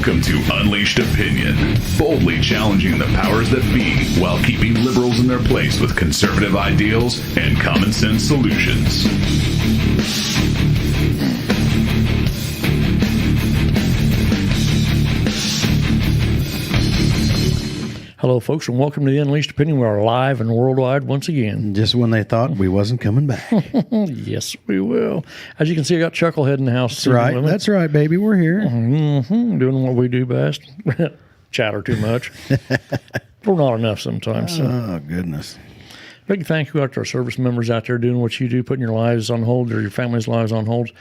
Welcome to Unleashed Opinion, boldly challenging the powers that be while keeping liberals in their place with conservative ideals and common sense solutions. Hello, folks, and welcome to the Unleashed Opinion. We are live and worldwide once again. Just when they thought we wasn't coming back. Yes, we will. As you can see, I got Chucklehead in the house. That's right. That's right, baby. We're here. Mm-hmm. Doing what we do best. Chatter too much. Or not enough sometimes. So. Oh, goodness. Big thank you out to our service members out there doing what you do, putting your lives on hold or your family's lives on hold.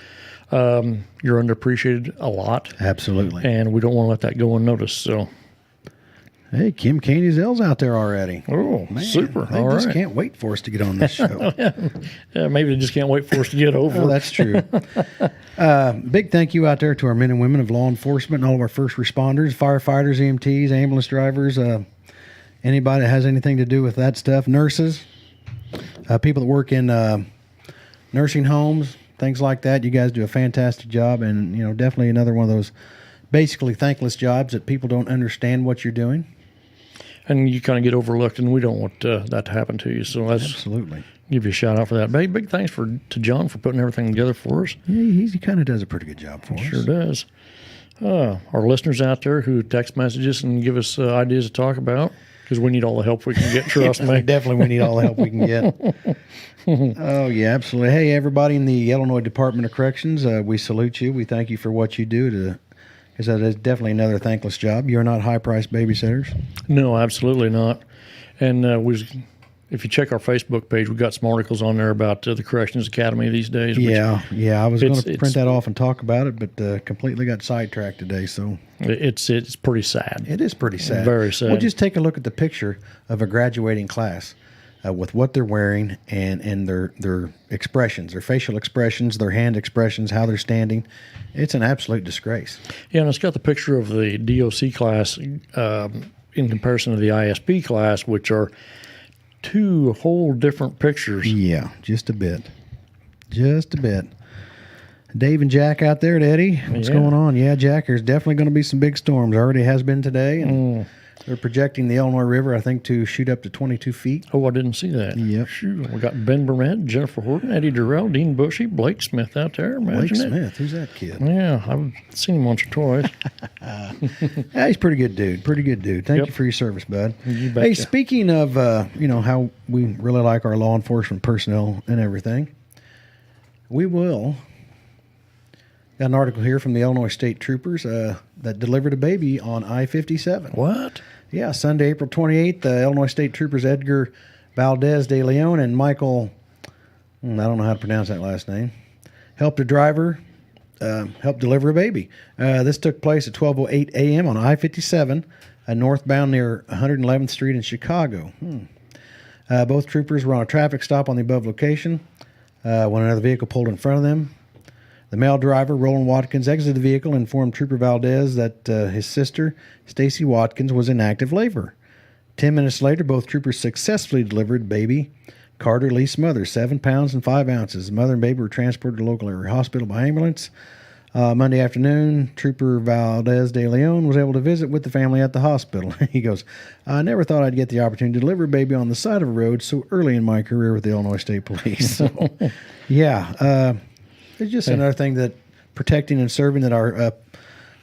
You're underappreciated a lot. Absolutely. And we don't want to let that go unnoticed, so... Hey, Kim Caney's out there already. Oh, man, super. They just can't wait for us to get on this show. Yeah, maybe they just can't wait for us to get over. Oh, that's true. Big thank you out there to our men and women of law enforcement and all of our first responders, firefighters, EMTs, ambulance drivers, anybody that has anything to do with that stuff, nurses, people that work in nursing homes, things like that. You guys do a fantastic job, and definitely another one of those basically thankless jobs that people don't understand what you're doing. And you kind of get overlooked, and we don't want that to happen to you. So let's absolutely give you a shout out for that. Big thanks to John for putting everything together for us. Yeah, he kind of does a pretty good job for us. Sure does. Our listeners out there who text messages and give us ideas to talk about, because we need all the help we can get, trust me. Definitely we need all the help we can get. Oh, yeah, absolutely. Hey, everybody in the Illinois Department of Corrections, we salute you. We thank you for what you do because that is definitely another thankless job. You're not high-priced babysitters. No, absolutely not. And if you check our Facebook page, we've got some articles on there about the Corrections Academy these days. Yeah. I was going to print that off and talk about it, but completely got sidetracked today. So it's pretty sad. It is pretty sad. Very sad. Well, just take a look at the picture of a graduating class with what they're wearing and their expressions, their facial expressions, their hand expressions, how they're standing. It's an absolute disgrace. Yeah, and it's got the picture of the DOC class in comparison to the ISP class, which are two whole different pictures. Yeah, just a bit. Dave and Jack out there at Eddie. What's going on? Yeah, Jack, there's definitely going to be some big storms. Already has been today. And they're projecting the Illinois River, I think, to shoot up to 22 feet. Oh, I didn't see that. Yep. Shoot. We got Ben Burnett, Jennifer Horton, Eddie Durrell, Dean Bushy, Blake Smith out there. Blake Smith? Who's that kid? Yeah, I've seen him once or twice. Yeah, he's a pretty good dude. Thank you for your service, bud. You betcha. Hey, speaking of, how we really like our law enforcement personnel and everything, we will... Got an article here from the Illinois State Troopers that delivered a baby on I-57. What? Yeah, Sunday, April 28th, Illinois State Troopers Edgar Valdez de Leon and Michael, I don't know how to pronounce that last name, helped a driver help deliver a baby. This took place at 12:08 a.m. on I-57, northbound near 111th Street in Chicago. Both troopers were on a traffic stop on the above location when another vehicle pulled in front of them. The male driver, Roland Watkins, exited the vehicle and informed Trooper Valdez that his sister, Stacy Watkins, was in active labor. 10 minutes later, both troopers successfully delivered baby Carter Lee Smothers, 7 pounds and 5 ounces. The mother and baby were transported to a local area hospital by ambulance. Monday afternoon, Trooper Valdez de Leon was able to visit with the family at the hospital. He goes, I never thought I'd get the opportunity to deliver a baby on the side of a road so early in my career with the Illinois State Police. So, yeah, it's just another thing that protecting and serving that our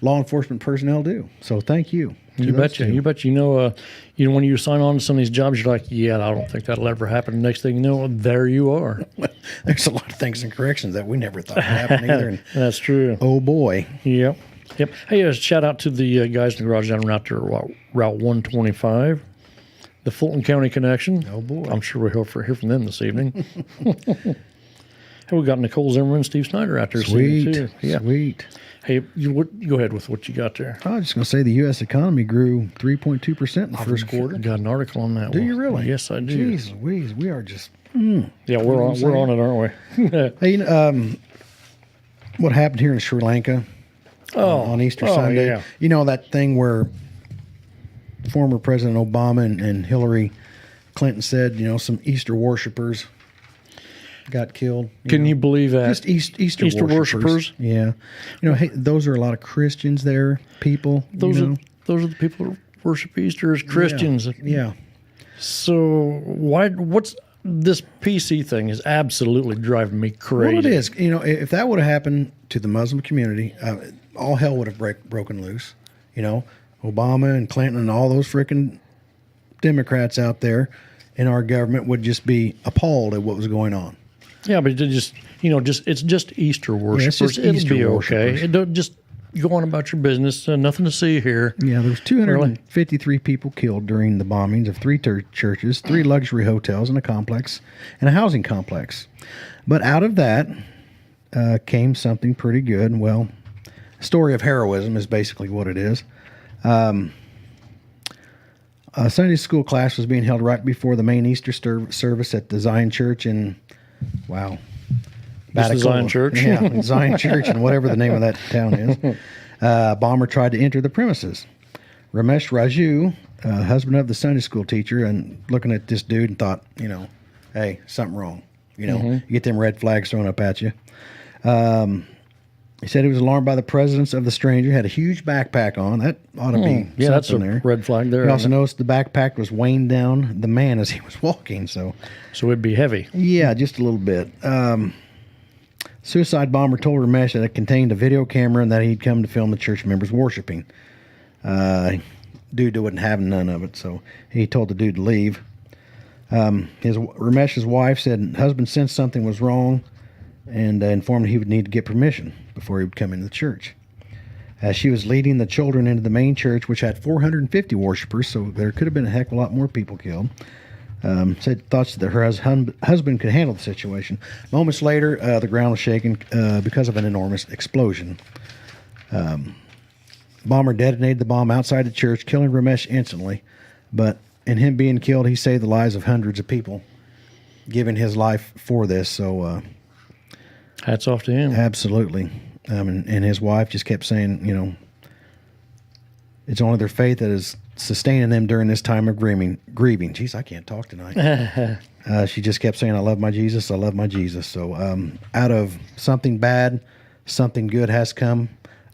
law enforcement personnel do. So thank you. You betcha. You bet. When you sign on to some of these jobs, you're like, yeah, I don't think that'll ever happen. Next thing you know, there you are. There's a lot of things in corrections that we never thought would happen either. And, that's true. Oh, boy. Yep. Hey, shout out to the guys in the garage down out there, Route 125, the Fulton County Connection. Oh, boy. I'm sure we'll hear from them this evening. Hey, we got Nicole Zimmerman and Steve Snyder out there. Sweet. Too. Yeah. Sweet. Hey, go ahead with what you got there. I was just going to say the U.S. economy grew 3.2% in the first quarter. I got an article on that. Do you really? Yes, I do. Jeez Louise, we are just... Yeah, we're on it, aren't we? Hey, what happened here in Sri Lanka on Easter Sunday? Yeah. You know that thing where former President Obama and Hillary Clinton said, some Easter worshipers got killed. Can you believe that? Just Easter worshipers. Yeah. Hey, those are a lot of Christians there, people. Those are the people who worship Easter as Christians. Yeah. So what's this PC thing is absolutely driving me crazy. Well, it is. If that would have happened to the Muslim community, all hell would have broken loose. Obama and Clinton and all those freaking Democrats out there in our government would just be appalled at what was going on. Yeah, but it's just Easter worshipers. Just It'll Easter be worshipers. okay. It don't just go on about your business. Nothing to see here. Yeah, there was 253 people killed during the bombings of 3 churches, 3 luxury hotels and a housing complex. But out of that came something pretty good. Well, a story of heroism is basically what it is. A Sunday school class was being held right before the main Easter service at the Zion Church in, Just the Zion Church? Yeah, Zion Church and whatever the name of that town is. A bomber tried to enter the premises. Ramesh Raju, husband of the Sunday school teacher, and looking at this dude and thought, hey, something wrong. You get them red flags thrown up at you. He said he was alarmed by the presence of the stranger. Had a huge backpack on. That ought to be yeah, that's a there. red flag there. He also noticed the backpack was weighing down the man as he was walking. So it'd be heavy. Yeah, just a little bit. Suicide bomber told Ramesh that it contained a video camera and that he'd come to film the church members worshiping. Dude wouldn't have none of it, so he told the dude to leave. Ramesh's wife said husband sensed something was wrong and informed he would need to get permission before he would come into the church. As she was leading the children into the main church, which had 450 worshipers, so there could have been a heck of a lot more people killed, said thoughts that her husband could handle the situation. Moments later, the ground was shaken because of an enormous explosion. Bomber detonated the bomb outside the church, killing Ramesh instantly. But in him being killed, he saved the lives of hundreds of people, giving his life for this. So hats off to him. Absolutely. And his wife just kept saying, it's only their faith that is sustaining them during this time of grieving. Jeez, I can't talk tonight. She just kept saying, I love my Jesus. I love my Jesus. So out of something bad, something good has come.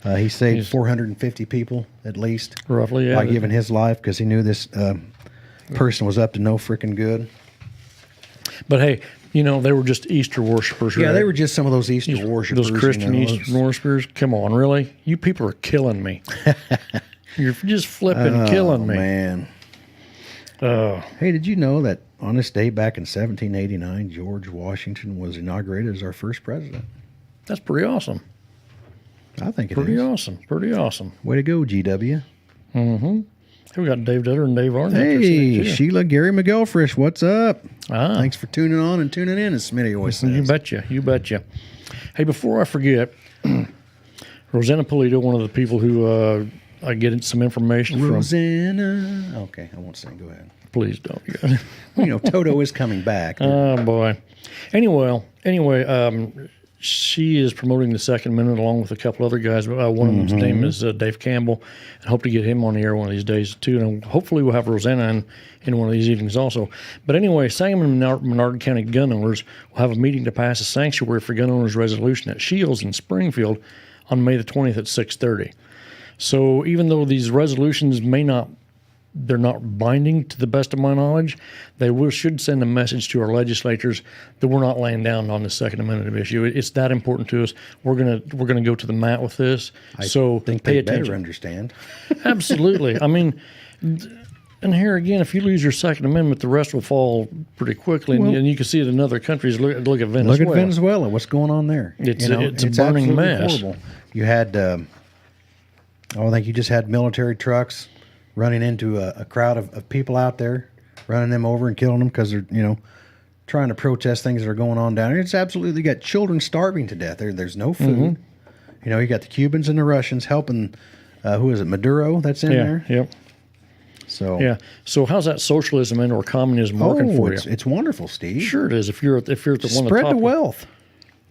He saved 450 people at least. Roughly, yeah. By giving his life because he knew this person was up to no freaking good. But hey, they were just Easter worshipers, right? Yeah, they were just some of those Easter worshipers. Those Christian Easter worshipers. Come on, really? You people are killing me. You're just flipping killing me. Man. Hey, did you know that on this day back in 1789, George Washington was inaugurated as our first president? That's pretty awesome. I think it Pretty is. awesome. Pretty awesome. Way to go, GW. Mm-hmm. We got Dave Dutter and Dave Arnett. Hey, Sheila Gary McGilfresh, what's up? Ah. Thanks for tuning on and tuning in, as Smitty always says. You betcha. Hey, before I forget, Rosanna Polito, one of the people who I get some information from. Rosanna. Okay, I won't sing. Go ahead. Please don't. Toto is coming back. Oh, boy. Anyway, she is promoting the Second Amendment along with a couple other guys. One of them's name is Dave Campbell. I hope to get him on the air one of these days, too. And hopefully we'll have Rosanna in one of these evenings also. But anyway, Sangamon and Menard County gun owners will have a meeting to pass a sanctuary for gun owners resolution at Shields in Springfield on May the 20th at 6:30. So even though these resolutions they're not binding to the best of my knowledge, should send a message to our legislators that we're not laying down on the Second Amendment issue. It's that important to us. We're gonna go to the mat with this. So think pay they attention. better understand. Absolutely. I mean, and here again, if you lose your Second Amendment, the rest will fall pretty quickly. And you can see it in other countries. Look at Venezuela. Look at Venezuela. What's going on there? It's a burning mess. Horrible. You had, I think you just had military trucks running into a crowd of people out there, running them over and killing them because they're, trying to protest things that are going on down here. It's absolutely got children starving to death. There's no food. You got the Cubans and the Russians helping, who is it, Maduro that's in there? Yep. So how's that socialism and or communism working for you? It's wonderful, Steve. Sure it is. If you're at the one of the Spread top the wealth.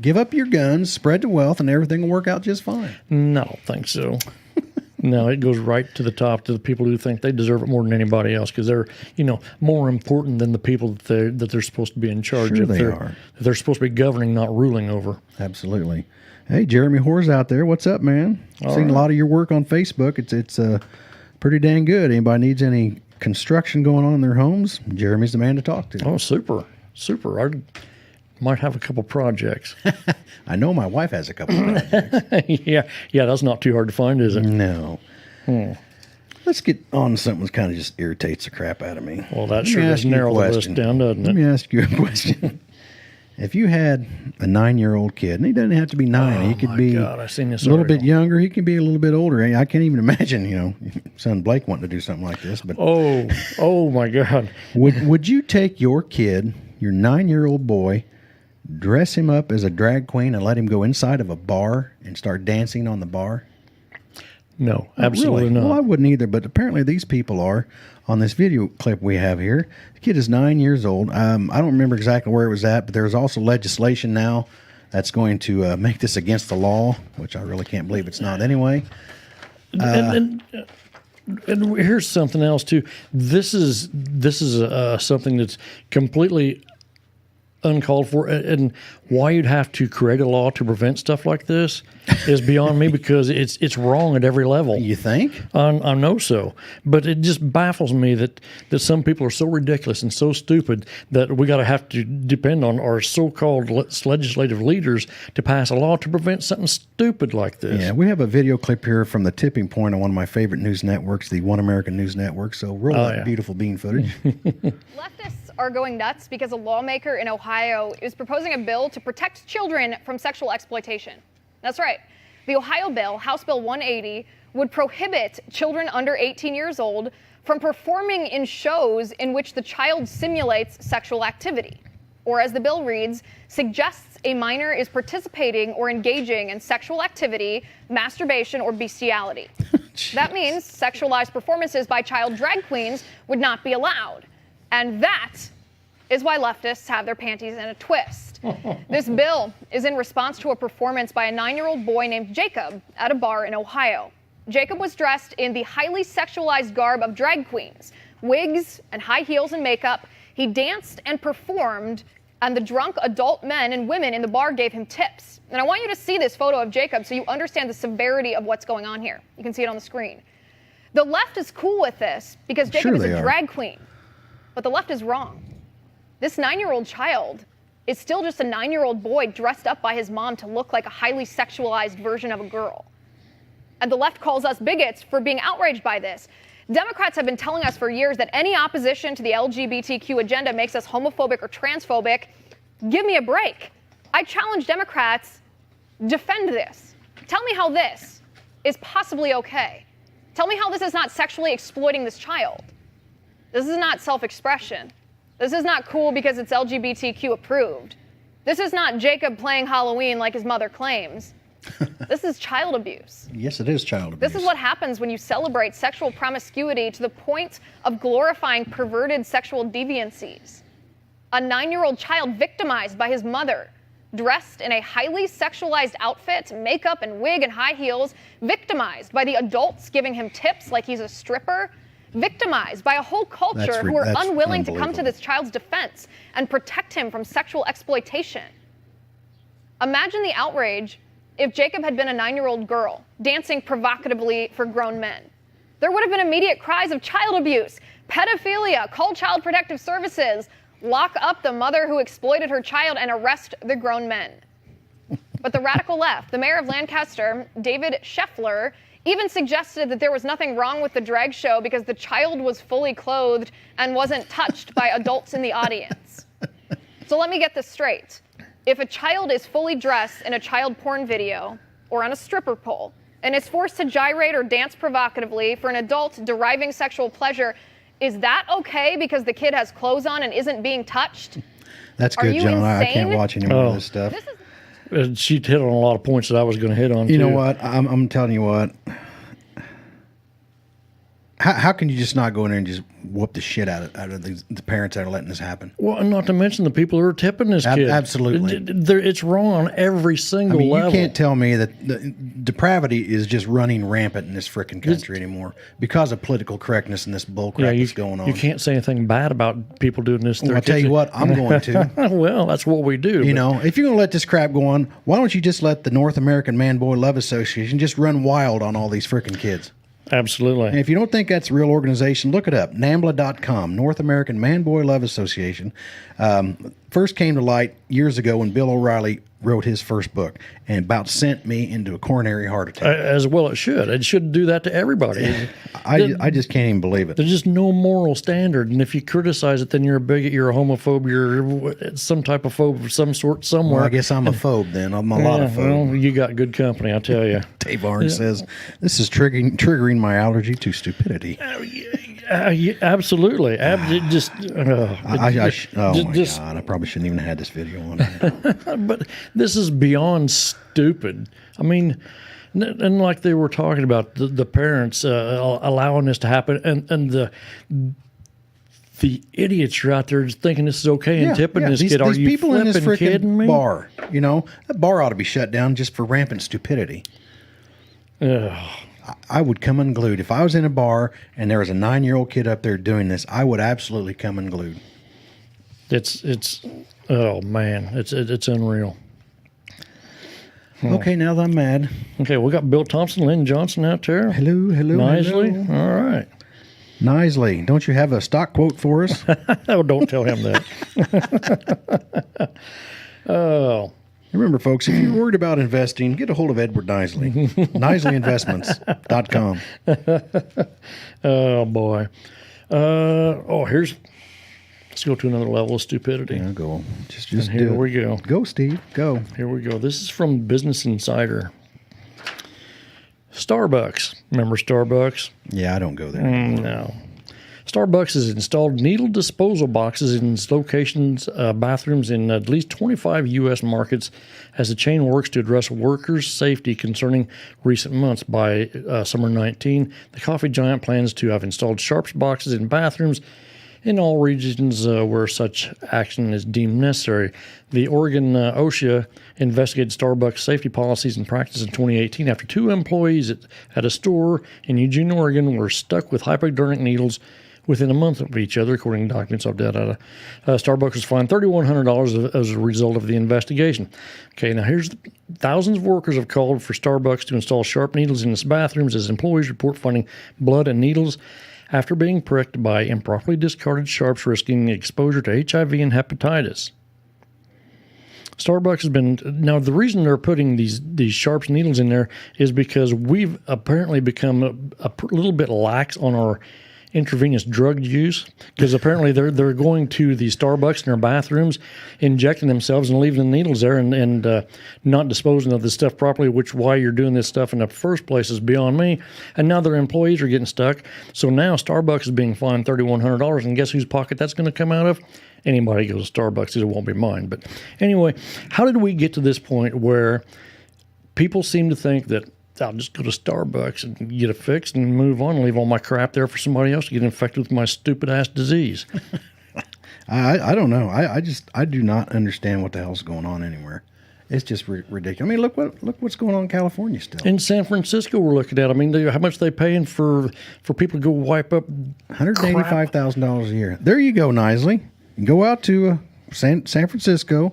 Give up your guns, spread the wealth, and everything will work out just fine. No, I don't think so. No, it goes right to the top, to the people who think they deserve it more than anybody else, because they're, more important than the people that they're supposed to be in charge Sure of. they are. They're supposed to be governing, not ruling over. Absolutely. Hey, Jeremy Hoare's out there. What's up, man? Seen a lot of your work on Facebook. It's pretty dang good. Anybody needs any construction going on in their homes, Jeremy's the man to talk to. Oh, super. I might have a couple projects. I know my wife has a couple projects. yeah, that's not too hard to find, is it? No. Let's get on to something that kind of just irritates the crap out of me. Well, that sure does narrow the list down, doesn't it? Let me ask you a question. If you had a 9-year-old kid, and he doesn't have to be 9, he could be I've seen this a little bit younger, he can be a little bit older. I can't even imagine, son Blake wanting to do something like this. But oh my God. Would you take your kid, your 9-year-old boy, dress him up as a drag queen and let him go inside of a bar and start dancing on the bar? No, absolutely not. Well, I wouldn't either, but apparently these people are on this video clip we have here. The kid is 9 years old. I don't remember exactly where it was at, but there's also legislation now that's going to make this against the law, which I really can't believe it's not anyway. And here's something else too. This is something that's completely uncalled for, and why you'd have to create a law to prevent stuff like this is beyond me, because it's wrong at every level. You think? I know so, but it just baffles me that some people are so ridiculous and so stupid that we got to have to depend on our so-called legislative leaders to pass a law to prevent something stupid like this. Yeah, we have a video clip here from the tipping point on one of my favorite news networks, the One American News Network. So roll that beautiful bean footage. Leftists are going nuts because a lawmaker in Ohio is proposing a bill to protect children from sexual exploitation. That's right. The Ohio bill, House Bill 180, would prohibit children under 18 years old from performing in shows in which the child simulates sexual activity, or as the bill reads, suggests a minor is participating or engaging in sexual activity, masturbation, or bestiality. That means sexualized performances by child drag queens would not be allowed. And that is why leftists have their panties in a twist. This bill is in response to a performance by a 9-year-old boy named Jacob at a bar in Ohio. Jacob was dressed in the highly sexualized garb of drag queens, wigs and high heels and makeup. He danced and performed, and the drunk adult men and women in the bar gave him tips. And I want you to see this photo of Jacob so you understand the severity of what's going on here. You can see it on the screen. The left is cool with this because Jacob is a drag queen. But the left is wrong. This 9-year-old child is still just a 9-year-old boy dressed up by his mom to look like a highly sexualized version of a girl. And the left calls us bigots for being outraged by this. Democrats have been telling us for years that any opposition to the LGBTQ agenda makes us homophobic or transphobic. Give me a break. I challenge Democrats, defend this. Tell me how this is possibly okay. Tell me how this is not sexually exploiting this child. This is not self-expression. This is not cool because it's LGBTQ approved. This is not Jacob playing Halloween like his mother claims. This is child abuse. Yes, it is child abuse. This is what happens when you celebrate sexual promiscuity to the point of glorifying perverted sexual deviancies. A 9-year-old child victimized by his mother, dressed in a highly sexualized outfit, makeup and wig and high heels, victimized by the adults giving him tips like he's a stripper, victimized by a whole culture who are unwilling to come to this child's defense and protect him from sexual exploitation. Imagine the outrage if Jacob had been a 9-year-old girl dancing provocatively for grown men. There would have been immediate cries of child abuse, pedophilia, call Child Protective Services, lock up the mother who exploited her child, and arrest the grown men. But the radical left, the mayor of Lancaster, David Scheffler, even suggested that there was nothing wrong with the drag show because the child was fully clothed and wasn't touched by adults in the audience. So let me get this straight. If a child is fully dressed in a child porn video or on a stripper pole and is forced to gyrate or dance provocatively for an adult deriving sexual pleasure, is that okay because the kid has clothes on and isn't being touched? That's good, John. I can't watch any more of this stuff. She hit on a lot of points that I was going to hit on, You know what? I'm telling you what. How can you just not go in there and just whoop the shit out of the parents that are letting this happen? Well, and not to mention the people who are tipping this kid. Absolutely. It's wrong on every single level. You can't tell me that the depravity is just running rampant in this frickin' country anymore because of political correctness and this bullcrap that's going on. You can't say anything bad about people doing this. Well, I'll tell you what, I'm going to. Well, that's what we do. You know, if you're going to let this crap go on, why don't you just let the North American Man-Boy Love Association just run wild on all these frickin' kids? Absolutely. And if you don't think that's a real organization, look it up. NAMBLA.com, North American Man-Boy Love Association. First came to light years ago when Bill O'Reilly wrote his first book and about sent me into a coronary heart attack. As well it should. It should do that to everybody. I just can't even believe it. There's just no moral standard. And if you criticize it, then you're a bigot, you're a homophobe, you're some type of phobe of some sort somewhere. Well, I guess I'm a phobe then. I'm a lot of phobe. Well, you got good company, I'll tell you. Dave Arnn says, this is triggering my allergy to stupidity. Absolutely. Oh my God. I probably shouldn't even have had this video on. But this is beyond stupid. I mean, and like they were talking about the parents allowing this to happen, and the idiots are out there just thinking this is okay and tipping this kid. Are you people in this kidding me? Bar, you know, that bar ought to be shut down just for rampant stupidity. I would come unglued. If I was in a bar and there was a 9-year-old kid up there doing this, I would absolutely come unglued. It's oh man, it's unreal. Okay, now that I'm mad. Okay, we got Bill Thompson, Lynn Johnson out there. Hello. Nicely. All right. Nicely. Don't you have a stock quote for us? Oh, don't tell him that. Oh. Remember, folks, if you're worried about investing, get a hold of Edward Nisley. NisleyInvestments.com. Oh, boy. Let's go to another level of stupidity. Yeah, go. Just here we go. Go, Steve. Go. Here we go. This is from Business Insider. Starbucks. Remember Starbucks? Yeah, I don't go there. No. Starbucks has installed needle disposal boxes in its locations, bathrooms in at least 25 U.S. markets as the chain works to address workers' safety concerning recent months. By summer 19, the coffee giant plans to have installed sharps boxes in bathrooms in all regions where such action is deemed necessary. The Oregon OSHA investigated Starbucks safety policies and practices in 2018 after 2 employees at a store in Eugene, Oregon were stuck with hypodermic needles within a month of each other, according to documents of data. Starbucks was fined $3,100 as a result of the investigation. Okay, now thousands of workers have called for Starbucks to install sharp needles in its bathrooms as employees report finding blood and needles after being pricked by improperly discarded sharps, risking exposure to HIV and hepatitis. Starbucks has been... Now, the reason they're putting these sharps needles in there is because we've apparently become a little bit lax on our intravenous drug use, because apparently they're going to the Starbucks in their bathrooms, injecting themselves and leaving the needles there and not disposing of the stuff properly, which why you're doing this stuff in the first place is beyond me. And now their employees are getting stuck. So now Starbucks is being fined $3,100, and guess whose pocket that's going to come out of? Anybody goes to Starbucks, it won't be mine. But anyway, how did we get to this point where people seem to think that I'll just go to Starbucks and get it fixed and move on and leave all my crap there for somebody else to get infected with my stupid-ass disease? I don't know. I do not understand what the hell's going on anywhere. It's just ridiculous. I mean, look what's going on in California still. In San Francisco, we're looking at. I mean, how much they paying for people to go wipe up $185,000 a year. There you go, Nisley. You go out to San Francisco,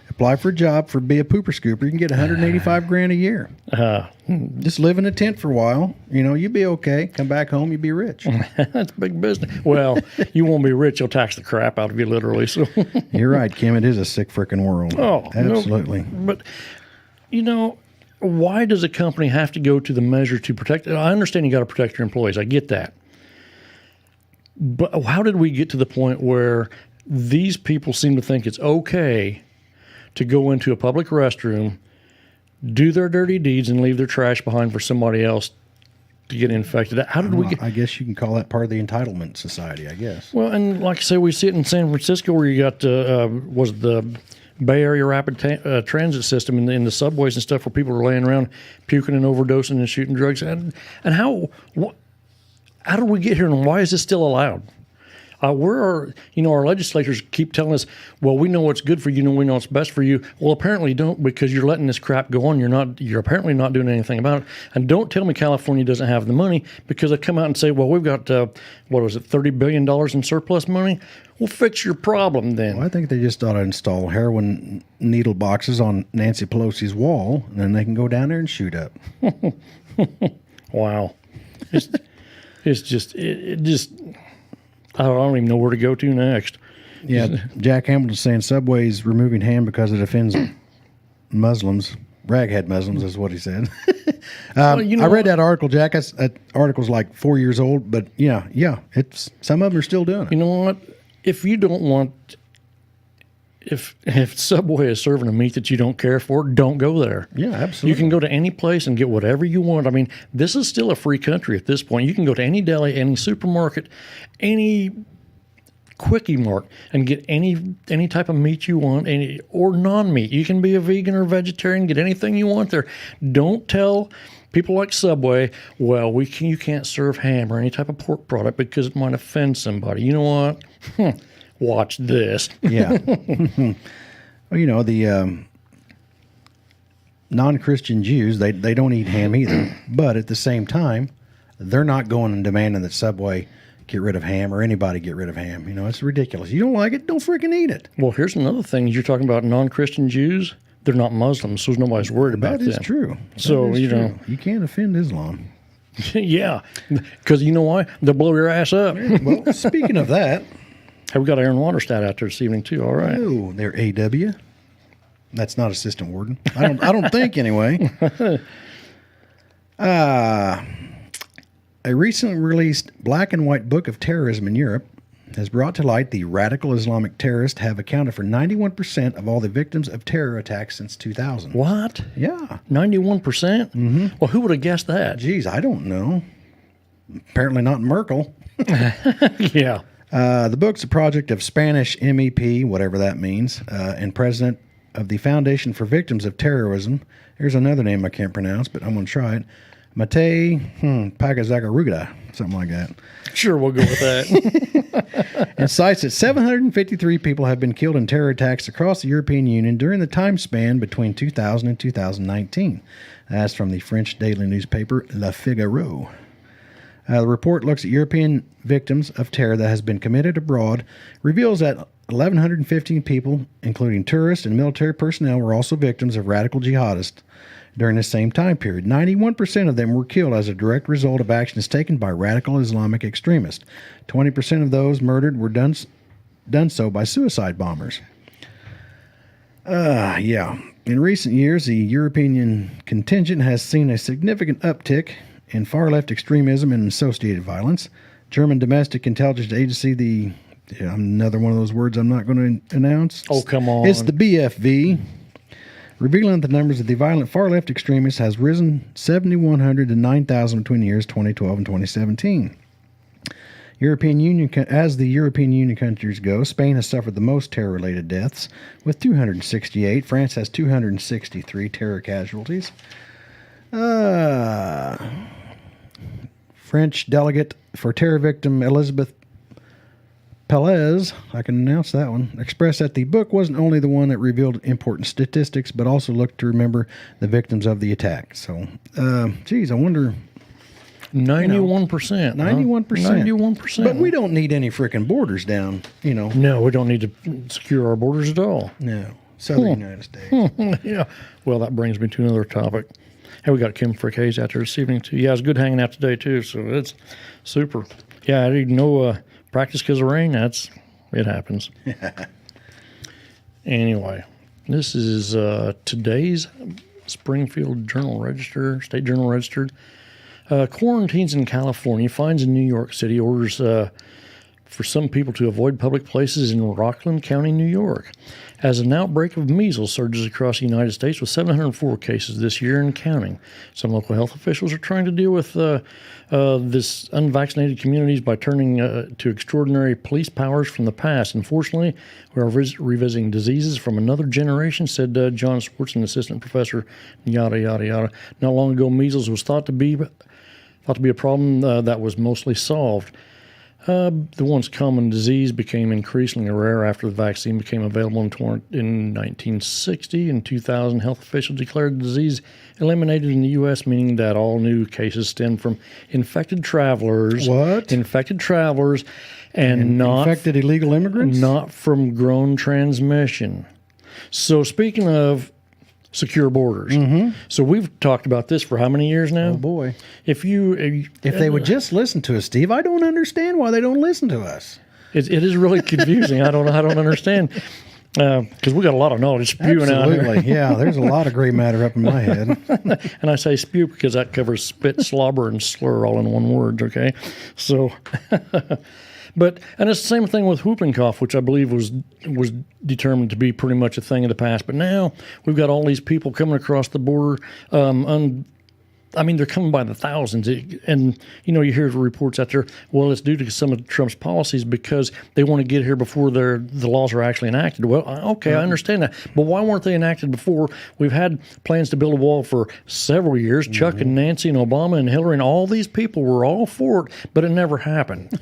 apply for a job be a pooper scooper. You can get $185,000 a year. Just live in a tent for a while. You know, you'll be okay. Come back home, you'll be rich. That's big business. Well, you won't be rich. You'll tax the crap out of you, literally. So you're right, Kim. It is a sick freaking world. Oh, absolutely. No, but you know, why does a company have to go to the measure to protect? I understand you got to protect your employees. I get that. But how did we get to the point where these people seem to think it's okay to go into a public restroom, do their dirty deeds, and leave their trash behind for somebody else to get infected? How did we get... I guess you can call that part of the entitlement society, I guess. Well, and like I say, we see it in San Francisco where you got, was the Bay Area rapid transit system in the subways and stuff where people are laying around puking and overdosing and shooting drugs. And How did we get here, and why is this still allowed? Our legislators keep telling us, well, we know what's good for you, and we know what's best for you. Well, apparently don't, because you're letting this crap go on. You're apparently not doing anything about it. And don't tell me California doesn't have the money, because they come out and say, well, we've got, $30 billion in surplus money? Well, fix your problem then. Well, I think they just ought to install heroin needle boxes on Nancy Pelosi's wall, and then they can go down there and shoot up. Wow. It's just I don't even know where to go to next. Yeah, Jack Hamilton's saying Subway's removing ham because it offends Muslims. Raghead Muslims is what he said. I read that article, Jack. That article's like 4 years old, but yeah, it's some of them are still doing it. You know what? If you don't want, if Subway is serving a meat that you don't care for, don't go there. Yeah, absolutely. You can go to any place and get whatever you want. I mean, this is still a free country at this point. You can go to any deli, any supermarket, any quickie mart and get any type of meat you want, or non-meat. You can be a vegan or vegetarian, get anything you want there. Don't tell people like Subway, well, you can't serve ham or any type of pork product because it might offend somebody. You know what? Watch this. Yeah. Well, the non-Christian Jews, they don't eat ham either. But at the same time, they're not going and demanding that Subway get rid of ham or anybody get rid of ham. It's ridiculous. You don't like it, don't freaking eat it. Well, here's another thing. You're talking about non-Christian Jews. They're not Muslims, so nobody's worried about them. That is true. So, true. You can't offend Islam. Yeah, because you know why? They'll blow your ass up. Well, speaking of that. Hey, we got Aaron Waterstadt out there this evening, too. All right. Oh, they're AW. That's not assistant warden. I don't think, anyway. A recently released black and white book of terrorism in Europe has brought to light the radical Islamic terrorists have accounted for 91% of all the victims of terror attacks since 2000. What? Yeah. 91%? Mm-hmm. Well, who would have guessed that? Geez, I don't know. Apparently not Merkel. Yeah. The book's a project of Spanish MEP, whatever that means, and president of the Foundation for Victims of Terrorism. Here's another name I can't pronounce, but I'm going to try it. Mate Pagazagaruga, something like that. Sure, we'll go with that. And cites that 753 people have been killed in terror attacks across the European Union during the time span between 2000 and 2019. That's from the French daily newspaper Le Figaro. The report looks at European victims of terror that has been committed abroad, reveals that 1,115 people, including tourists and military personnel, were also victims of radical jihadists during the same time period. 91% of them were killed as a direct result of actions taken by radical Islamic extremists. 20% of those murdered were done so by suicide bombers. Yeah. In recent years, the European contingent has seen a significant uptick in far-left extremism and associated violence. German domestic intelligence agency, another one of those words I'm not going to announce. Oh, come on. It's the BFV, revealing that the numbers of the violent far-left extremists has risen 7,100 to 9,000 between the years 2012 and 2017. As the European Union countries go, Spain has suffered the most terror-related deaths, with 268. France has 263 terror casualties. French delegate for terror victim Elizabeth Pelez, I can announce that one, expressed that the book wasn't only the one that revealed important statistics, but also looked to remember the victims of the attack. So, geez, I wonder... 91%. 91%. 91%. But we don't need any freaking borders down, No, we don't need to secure our borders at all. No. Southern United States. Yeah. Well, that brings me to another topic. Hey, we got Kim Frick Hayes out there this evening, too. Yeah, it's good hanging out today, too, so it's super. Yeah, I didn't know practice because of rain. It happens. Anyway, this is today's Springfield State Journal Registered. Quarantines in California, fines in New York City, orders for some people to avoid public places in Rockland County, New York. As an outbreak of measles surges across the United States with 704 cases this year and counting. Some local health officials are trying to deal with this unvaccinated communities by turning to extraordinary police powers from the past. Unfortunately, we are revisiting diseases from another generation, said John Swartz, an assistant professor, yada, yada, yada. Not long ago, measles was thought to be thought to be a problem that was mostly solved. The once common disease became increasingly rare after the vaccine became available in 1960. In 2000, health officials declared the disease eliminated in the U.S., meaning that all new cases stemmed from infected travelers. What? Infected travelers and not infected illegal immigrants? Not from grown transmission. So speaking of secure borders, so we've talked about this for how many years now? Oh boy! If they would just listen to us, Steve, I don't understand why they don't listen to us. it is really confusing. I don't understand because we got a lot of knowledge spewing out here. Absolutely, yeah. There's a lot of gray matter up in my head. And I say spew because that covers spit, slobber, and slur all in one word. Okay, so. And it's the same thing with whooping cough, which I believe was determined to be pretty much a thing of the past. But now we've got all these people coming across the border. They're coming by the thousands. And, you hear the reports out there, well, it's due to some of Trump's policies because they want to get here before the laws are actually enacted. Well, okay, I understand that. But why weren't they enacted before? We've had plans to build a wall for several years. Chuck and Nancy and Obama and Hillary and all these people were all for it, but it never happened.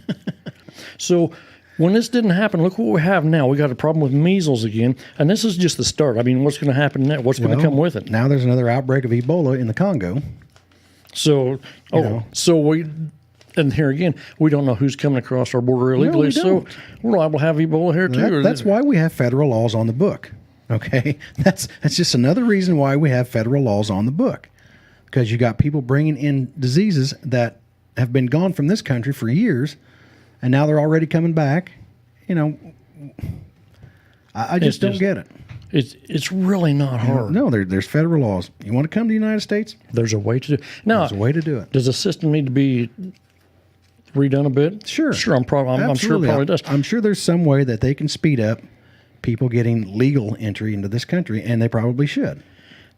So when this didn't happen, look what we have now. We got a problem with measles again, and this is just the start. I mean, what's going to happen next? What's going to come with it? Now there's another outbreak of Ebola in the Congo. So, and here again, we don't know who's coming across our border illegally. No, we so we're liable to have Ebola here too. That's why we have federal laws on the book. Okay, that's just another reason why we have federal laws on the book, because you got people bringing in diseases that have been gone from this country for years. And now they're already coming back. I just don't get it. It's really not hard. No, there's federal laws. You want to come to the United States? There's a way to do it. Now, there's a way to do it. Does the system need to be redone a bit? Sure. I'm sure it probably does. I'm sure there's some way that they can speed up people getting legal entry into this country, and they probably should.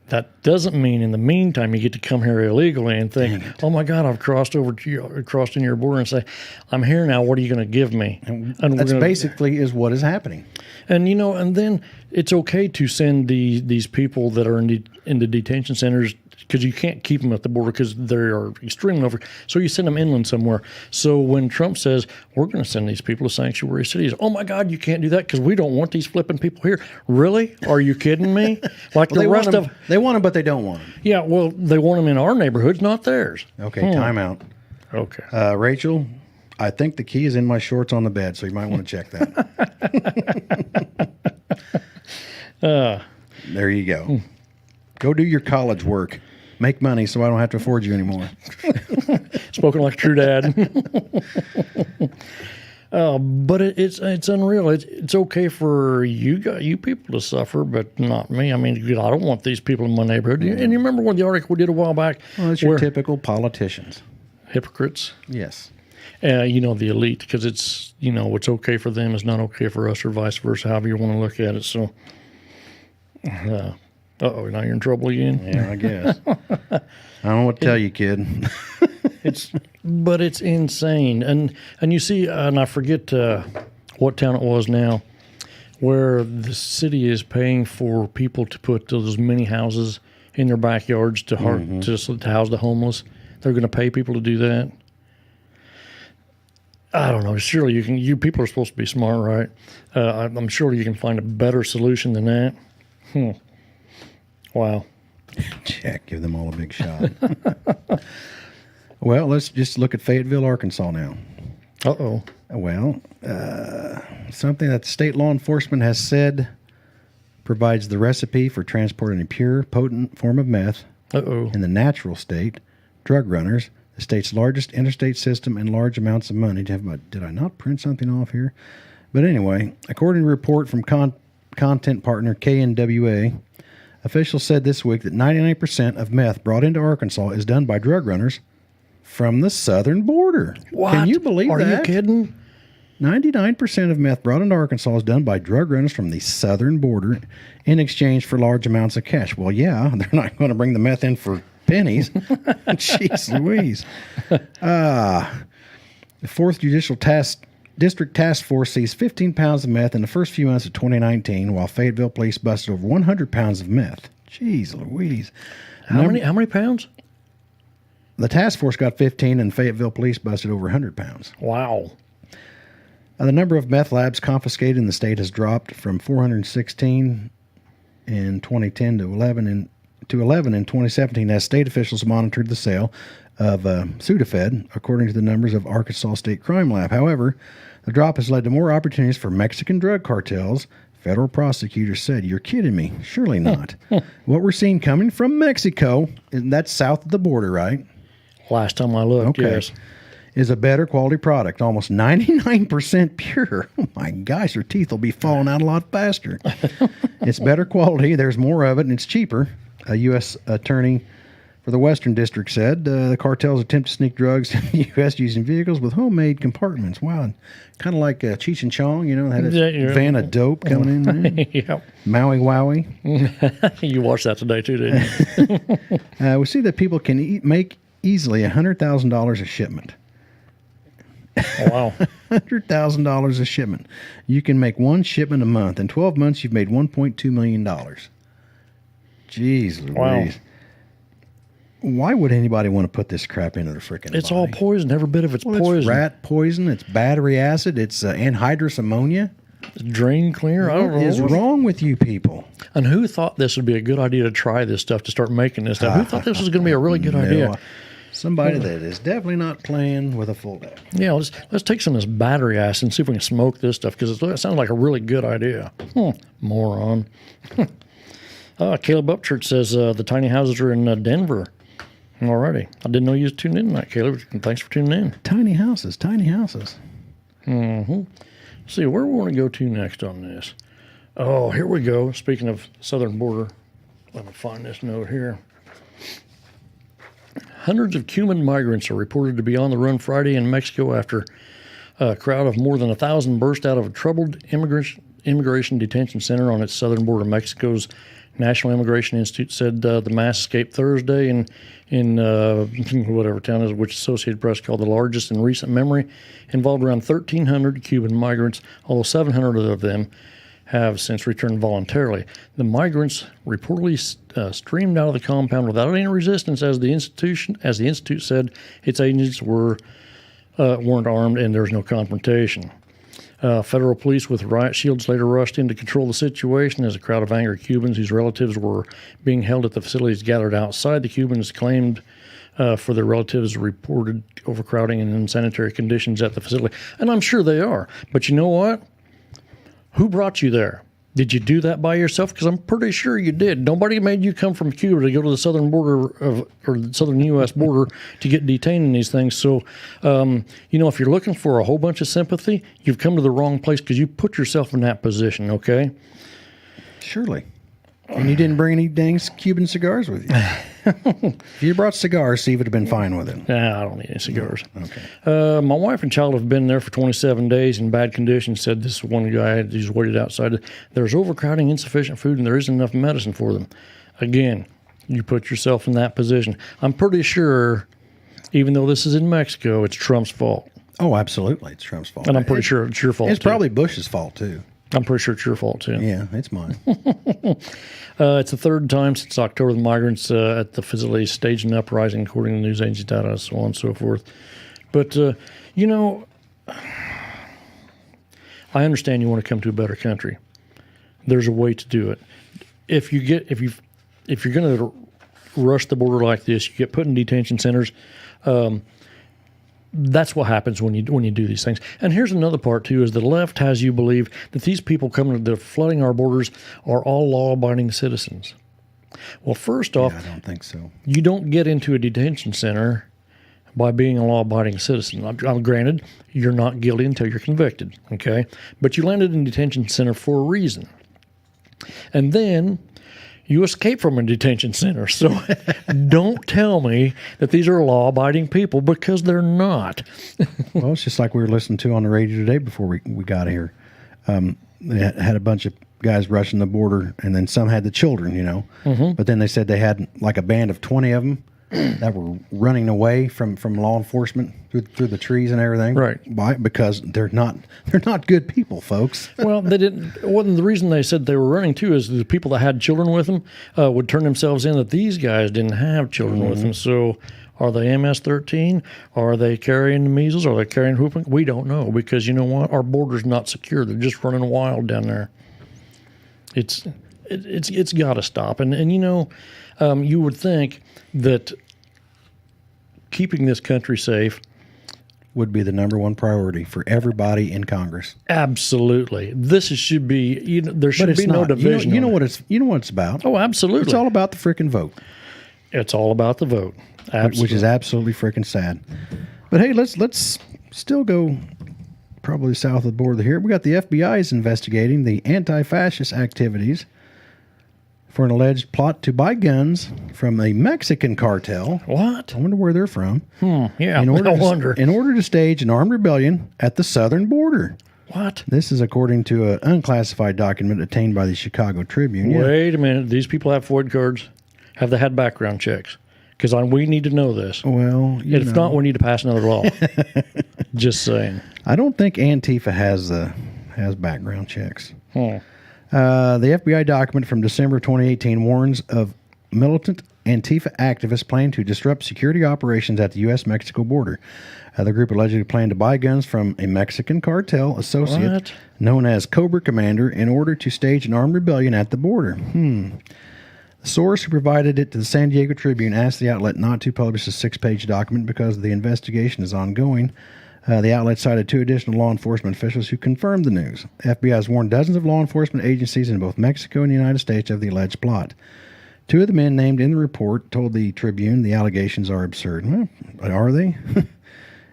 That doesn't mean in the meantime you get to come here illegally and think, oh my God, I've crossed in your border and say, I'm here now. What are you going to give me? And that's basically is what is happening. And and then it's okay to send these people that are in the detention centers, because you can't keep them at the border because they are extremely over. So you send them inland somewhere. So when Trump says, we're going to send these people to sanctuary cities, oh my God, you can't do that because we don't want these flipping people here. Really? Are you kidding me? Like They want them, but they don't want them. Yeah, well, they want them in our neighborhoods, not theirs. Okay, time out. Okay. Rachel, I think the key is in my shorts on the bed, so you might want to check that. There you go. Go do your college work. Make money so I don't have to afford you anymore. Spoken like a true dad. But it's unreal. It's okay for you people to suffer, but not me. I mean, I don't want these people in my neighborhood. And you remember when the article we did a while back? Well, it's your typical politicians. Hypocrites. Yes. The elite, because it's, what's okay for them is not okay for us, or vice versa, however you want to look at it. So, now you're in trouble again? Yeah, I guess. I don't know what to tell you, kid. But it's insane. And you see, and I forget what town it was now, where the city is paying for people to put those mini houses in their backyards to house the homeless. They're going to pay people to do that. I don't know. Surely you people are supposed to be smart, right? I'm sure you can find a better solution than that. Wow. Check. Give them all a big shot. Well, let's just look at Fayetteville, Arkansas now. Uh-oh. Well, something that state law enforcement has said provides the recipe for transporting a pure, potent form of meth in the natural state. Drug runners, the state's largest interstate system, and large amounts of money. Did I not print something off here? But anyway, according to a report from content partner KNWA, officials said this week that 99% of meth brought into Arkansas is done by drug runners from the southern border. What? Can you believe that? Are you kidding? 99% of meth brought into Arkansas is done by drug runners from the southern border in exchange for large amounts of cash. Well, yeah, they're not going to bring the meth in for pennies. Jeez Louise. The 4th Judicial District Task Force seized 15 pounds of meth in the first few months of 2019, while Fayetteville police busted over 100 pounds of meth. Jeez Louise. How many pounds? The task force got 15, and Fayetteville police busted over 100 pounds. Wow. The number of meth labs confiscated in the state has dropped from 416 in 2010 to 11 in 2017 as state officials monitored the sale of Sudafed, according to the numbers of Arkansas State Crime Lab. However, the drop has led to more opportunities for Mexican drug cartels. Federal prosecutors said, "You're kidding me. Surely not." What we're seeing coming from Mexico, and that's south of the border, right? Last time I looked, yes. Is a better quality product, almost 99% pure. Oh my gosh, your teeth will be falling out a lot faster. It's better quality, there's more of it, and it's cheaper. A U.S. attorney for the Western District said the cartels attempt to sneak drugs to the U.S. using vehicles with homemade compartments. Wow, kind of like Cheech and Chong, had a van of dope coming in there. Yep. Maui Wowie. You watched that today too, didn't you? We see that people can make easily $100,000 a shipment. Wow. $100,000 a shipment. You can make one shipment a month. In 12 months, you've made $1.2 million. Jeez Louise. Wow. Why would anybody want to put this crap into their freaking It's body? all poison. Every bit of it's poison. It's rat poison. It's battery acid. It's anhydrous ammonia. It's drain cleaner. I don't know. What is wrong with you people? And who thought this would be a good idea to try this stuff, to start making this stuff? Who thought this was going to be a really good idea? Somebody that is definitely not playing with a full deck. Yeah, let's take some of this battery acid and see if we can smoke this stuff, because it sounds like a really good idea. Moron. Caleb Upchurch says the tiny houses are in Denver. Alrighty. I didn't know you was tuned in tonight, Caleb. Thanks for tuning in. Tiny houses, tiny houses. Mm-hmm. Let's see, where we want to go to next on this. Oh, here we go. Speaking of southern border, let me find this note here. Hundreds of Cuban migrants are reported to be on the run Friday in Mexico after a crowd of more than 1,000 burst out of a troubled immigration detention center on its southern border. Mexico's National Immigration Institute said the mass escaped Thursday in whatever town is, which Associated Press called the largest in recent memory, involved around 1,300 Cuban migrants, although 700 of them have since returned voluntarily. The migrants reportedly streamed out of the compound without any resistance, as the institute said its agents weren't armed and there was no confrontation. Federal police with riot shields later rushed in to control the situation as a crowd of angry Cubans whose relatives were being held at the facilities gathered outside. The Cubans claimed for their relatives reported overcrowding and unsanitary conditions at the facility. And I'm sure they are. But you know what? Who brought you there? Did you do that by yourself? Because I'm pretty sure you did. Nobody made you come from Cuba to go to the southern border or the southern U.S. border to get detained in these things. So, if you're looking for a whole bunch of sympathy, you've come to the wrong place, because you put yourself in that position, okay? Surely. And you didn't bring any dang Cuban cigars with you. If you brought cigars, Steve would have been fine with it. Nah, I don't need any cigars. Okay. My wife and child have been there for 27 days in bad conditions, said this one guy who's waited outside. There's overcrowding, insufficient food, and there isn't enough medicine for them. Again, you put yourself in that position. I'm pretty sure, even though this is in Mexico, it's Trump's fault. Oh, absolutely. It's Trump's fault. And I'm pretty sure it's your fault, It's probably Bush's fault, too. I'm pretty sure it's your fault, too. Yeah, it's mine. It's the third time since October the migrants at the facility staged an uprising, according to news agency data, so on and so forth. But, I understand you want to come to a better country. There's a way to do it. If you're going to rush the border like this, you get put in detention centers. That's what happens when you do these things. And here's another part too: is the left has you believe that these people coming to flooding our borders are all law-abiding citizens. Well, first off, I don't think so. You don't get into a detention center by being a law-abiding citizen. I'm granted, you're not guilty until you're convicted, okay? But you landed in a detention center for a reason. And then you escape from a detention center. So don't tell me that these are law-abiding people, because they're not. Well, it's just like we were listening to on the radio today before we got here. They had a bunch of guys rushing the border, and then some had the children, Mm-hmm. But then they said they had like a band of 20 of them that were running away from law enforcement through the trees and everything. Right. Why? Because they're not good people, folks. Well, they didn't. Well, the reason they said they were running too is the people that had children with them would turn themselves in that these guys didn't have children with them. So, are they MS-13? Are they carrying the measles? Are they carrying whooping? We don't know because you know what? Our border's not secure. They're just running wild down there. It's got to stop. And you know, you would think that keeping this country safe Would be the number one priority for everybody in Congress. absolutely. This should be. You know, there should But it's be no not. division. You know on what it. it's about. Oh, absolutely. It's all about the freaking vote, It's all about the vote. Absolutely. which is absolutely freaking sad. But hey, let's still go probably south of the border here. We got the FBI is investigating the anti-fascist activities for an alleged plot to buy guns from a Mexican cartel. What? I wonder where they're from. Yeah, In order I to- wonder. in order to stage an armed rebellion at the southern border. What? This is according to an unclassified document obtained by the Chicago Tribune. Yeah. Wait a minute. These people have FOID cards. Have they had background checks? Because we need to know this. Well, If not, we need to pass another law. Just saying. I don't think Antifa has background checks. The FBI document from December 2018 warns of militant Antifa activists planning to disrupt security operations at the U.S.-Mexico border. The group allegedly planned to buy guns from a Mexican cartel associate What? known as Cobra Commander in order to stage an armed rebellion at the border. The source who provided it to the San Diego Tribune asked the outlet not to publish a 6-page document because the investigation is ongoing. The outlet cited 2 additional law enforcement officials who confirmed the news. FBI has warned dozens of law enforcement agencies in both Mexico and the United States of the alleged plot. 2 of the men named in the report told the Tribune the allegations are absurd. Well, are they?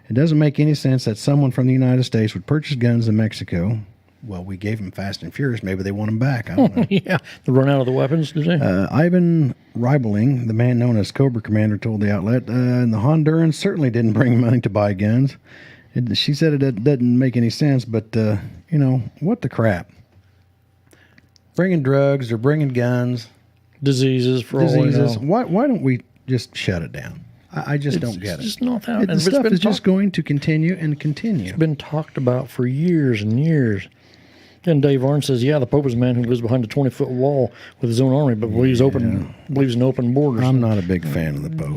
It doesn't make any sense that someone from the United States would purchase guns in Mexico. Well, we gave them Fast and Furious. Maybe they want them back. I don't know. Yeah. They run out of the weapons, did they? Ivan Ribeling, the man known as Cobra Commander, told the outlet, and the Hondurans certainly didn't bring money to buy guns. She said it doesn't make any sense, but, you know, what the crap? Bringing drugs or bringing guns. Diseases for all we know. Why don't we just shut it down? I just don't get it. It's just not that. The stuff is just going to continue and continue. It's been talked about for years and years. And Dave Arn says, yeah, the Pope is a man who lives behind a 20-foot wall with his own army, but believes in open borders. I'm not a big fan of the Pope.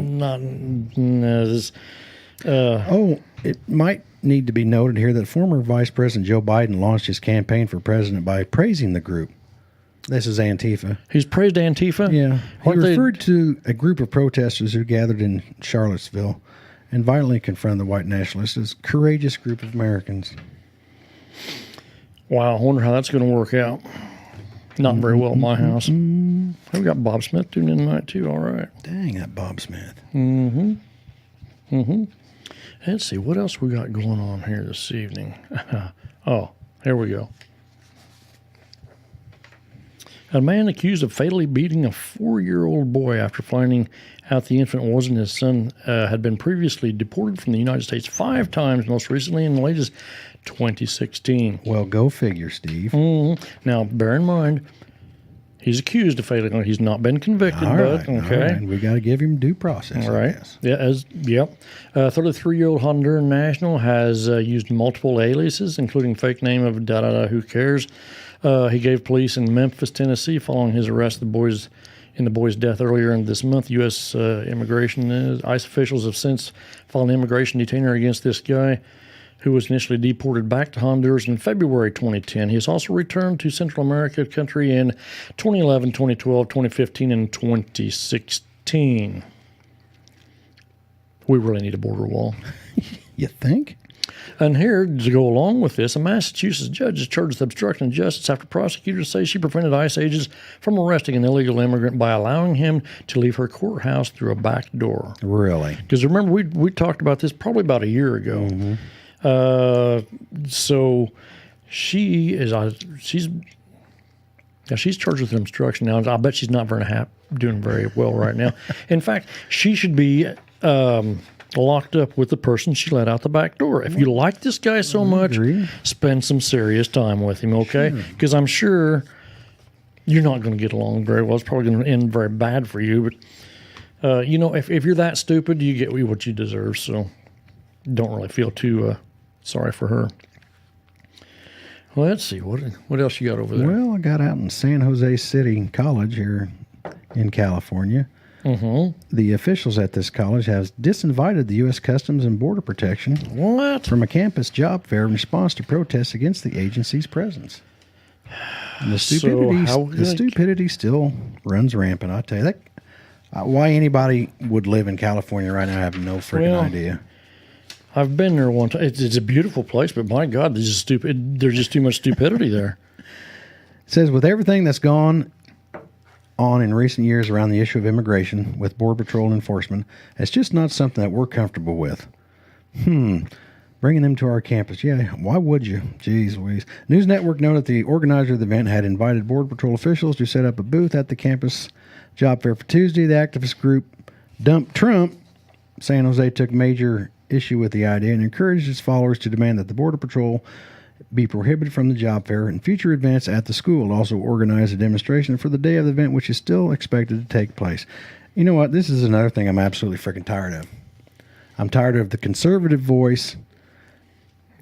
It might need to be noted here that former Vice President Joe Biden launched his campaign for president by praising the group. This is Antifa. He's praised Antifa? Yeah. He Aren't they- referred to a group of protesters who gathered in Charlottesville and violently confronted the white nationalists as a courageous group of Americans. Wow, I wonder how that's going to work out. Not very well at my house. We got Bob Smith tuning in tonight, too. All right. Dang, that Bob Smith. Let's see, what else we got going on here this evening? Oh, here we go. A man accused of fatally beating a 4-year-old boy after finding out the infant wasn't his son had been previously deported from the United States 5 times, most recently in the latest 2016. Well, go figure, Steve. Now, bear in mind, he's accused of fatally. He's not been convicted, All but right, okay. all right. We got to give him due process. All I right. guess. Yeah. 33-year-old Honduran national has used multiple aliases, including fake name of who cares. He gave police in Memphis, Tennessee, following his arrest in the boy's death earlier in this month. U.S. immigration ICE officials have since filed an immigration detainer against this guy, who was initially deported back to Honduras in February 2010. He has also returned to Central America country in 2011, 2012, 2015, and 2016. We really need a border wall. You think? And here, to go along with this, a Massachusetts judge is charged with obstruction of justice after prosecutors say she prevented ICE agents from arresting an illegal immigrant by allowing him to leave her courthouse through a back door. Really? Because remember, we talked about this probably about a year ago. So she's charged with obstruction now. I bet she's not doing very well right now. In fact, she should be locked up with the person she let out the back door. If you like this guy so much, spend some serious time with him, okay? Because I'm sure you're not going to get along very well. It's probably going to end very bad for you. If you're that stupid, you get what you deserve. So don't really feel too sorry for her. Well, let's see. What else you got over there? Well, I got out in San Jose City College here in California. Mm-hmm. The officials at this college have disinvited the U.S. Customs and Border Protection from a campus job fair in response to protests against the agency's presence. And the stupidity still runs rampant. I tell you that. Why anybody would live in California right now, I have no freaking idea. I've been there one time. It's a beautiful place, but my God, there's just too much stupidity there. It says, with everything that's gone on in recent years around the issue of immigration with Border Patrol enforcement, it's just not something that we're comfortable with. Bringing them to our campus. Yeah, why would you? Jeez Louise. News Network noted the organizer of the event had invited Border Patrol officials to set up a booth at the campus job fair for Tuesday. The activist group Dump Trump San Jose took major issue with the idea and encouraged its followers to demand that the Border Patrol be prohibited from the job fair and future events at the school. It also organized a demonstration for the day of the event, which is still expected to take place. You know what? This is another thing I'm absolutely freaking tired of. I'm tired of the conservative voice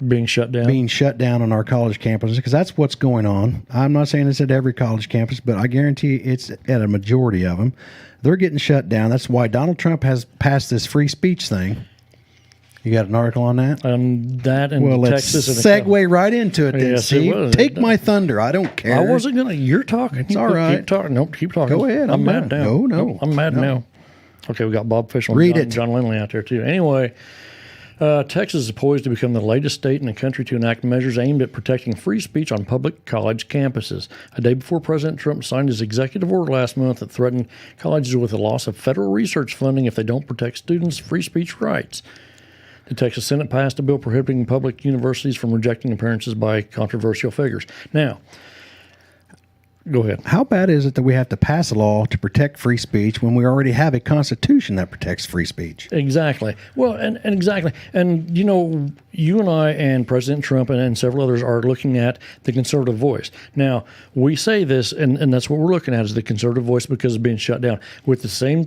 being shut down on our college campuses, because that's what's going on. I'm not saying it's at every college campus, but I guarantee it's at a majority of them. They're getting shut down. That's why Donald Trump has passed this free speech thing. You got an article on that? That in Texas. Let's segue right into it then, yes, Steve. Take my thunder. I don't care. I wasn't going to. You're talking. It's all right. Keep talking. Nope, keep talking. Go ahead. I'm mad now. No. I'm mad now. Okay, we got Bob Fischel and John Lindley out there, too. Anyway, Texas is poised to become the latest state in the country to enact measures aimed at protecting free speech on public college campuses. A day before President Trump signed his executive order last month that threatened colleges with the loss of federal research funding if they don't protect students' free speech rights. The Texas Senate passed a bill prohibiting public universities from rejecting appearances by controversial figures. Now, go ahead. How bad is it that we have to pass a law to protect free speech when we already have a constitution that protects free speech? Exactly. Well, and exactly. And, you and I and President Trump and several others are looking at the conservative voice. Now, we say this, and that's what we're looking at, is the conservative voice because it's being shut down. With the same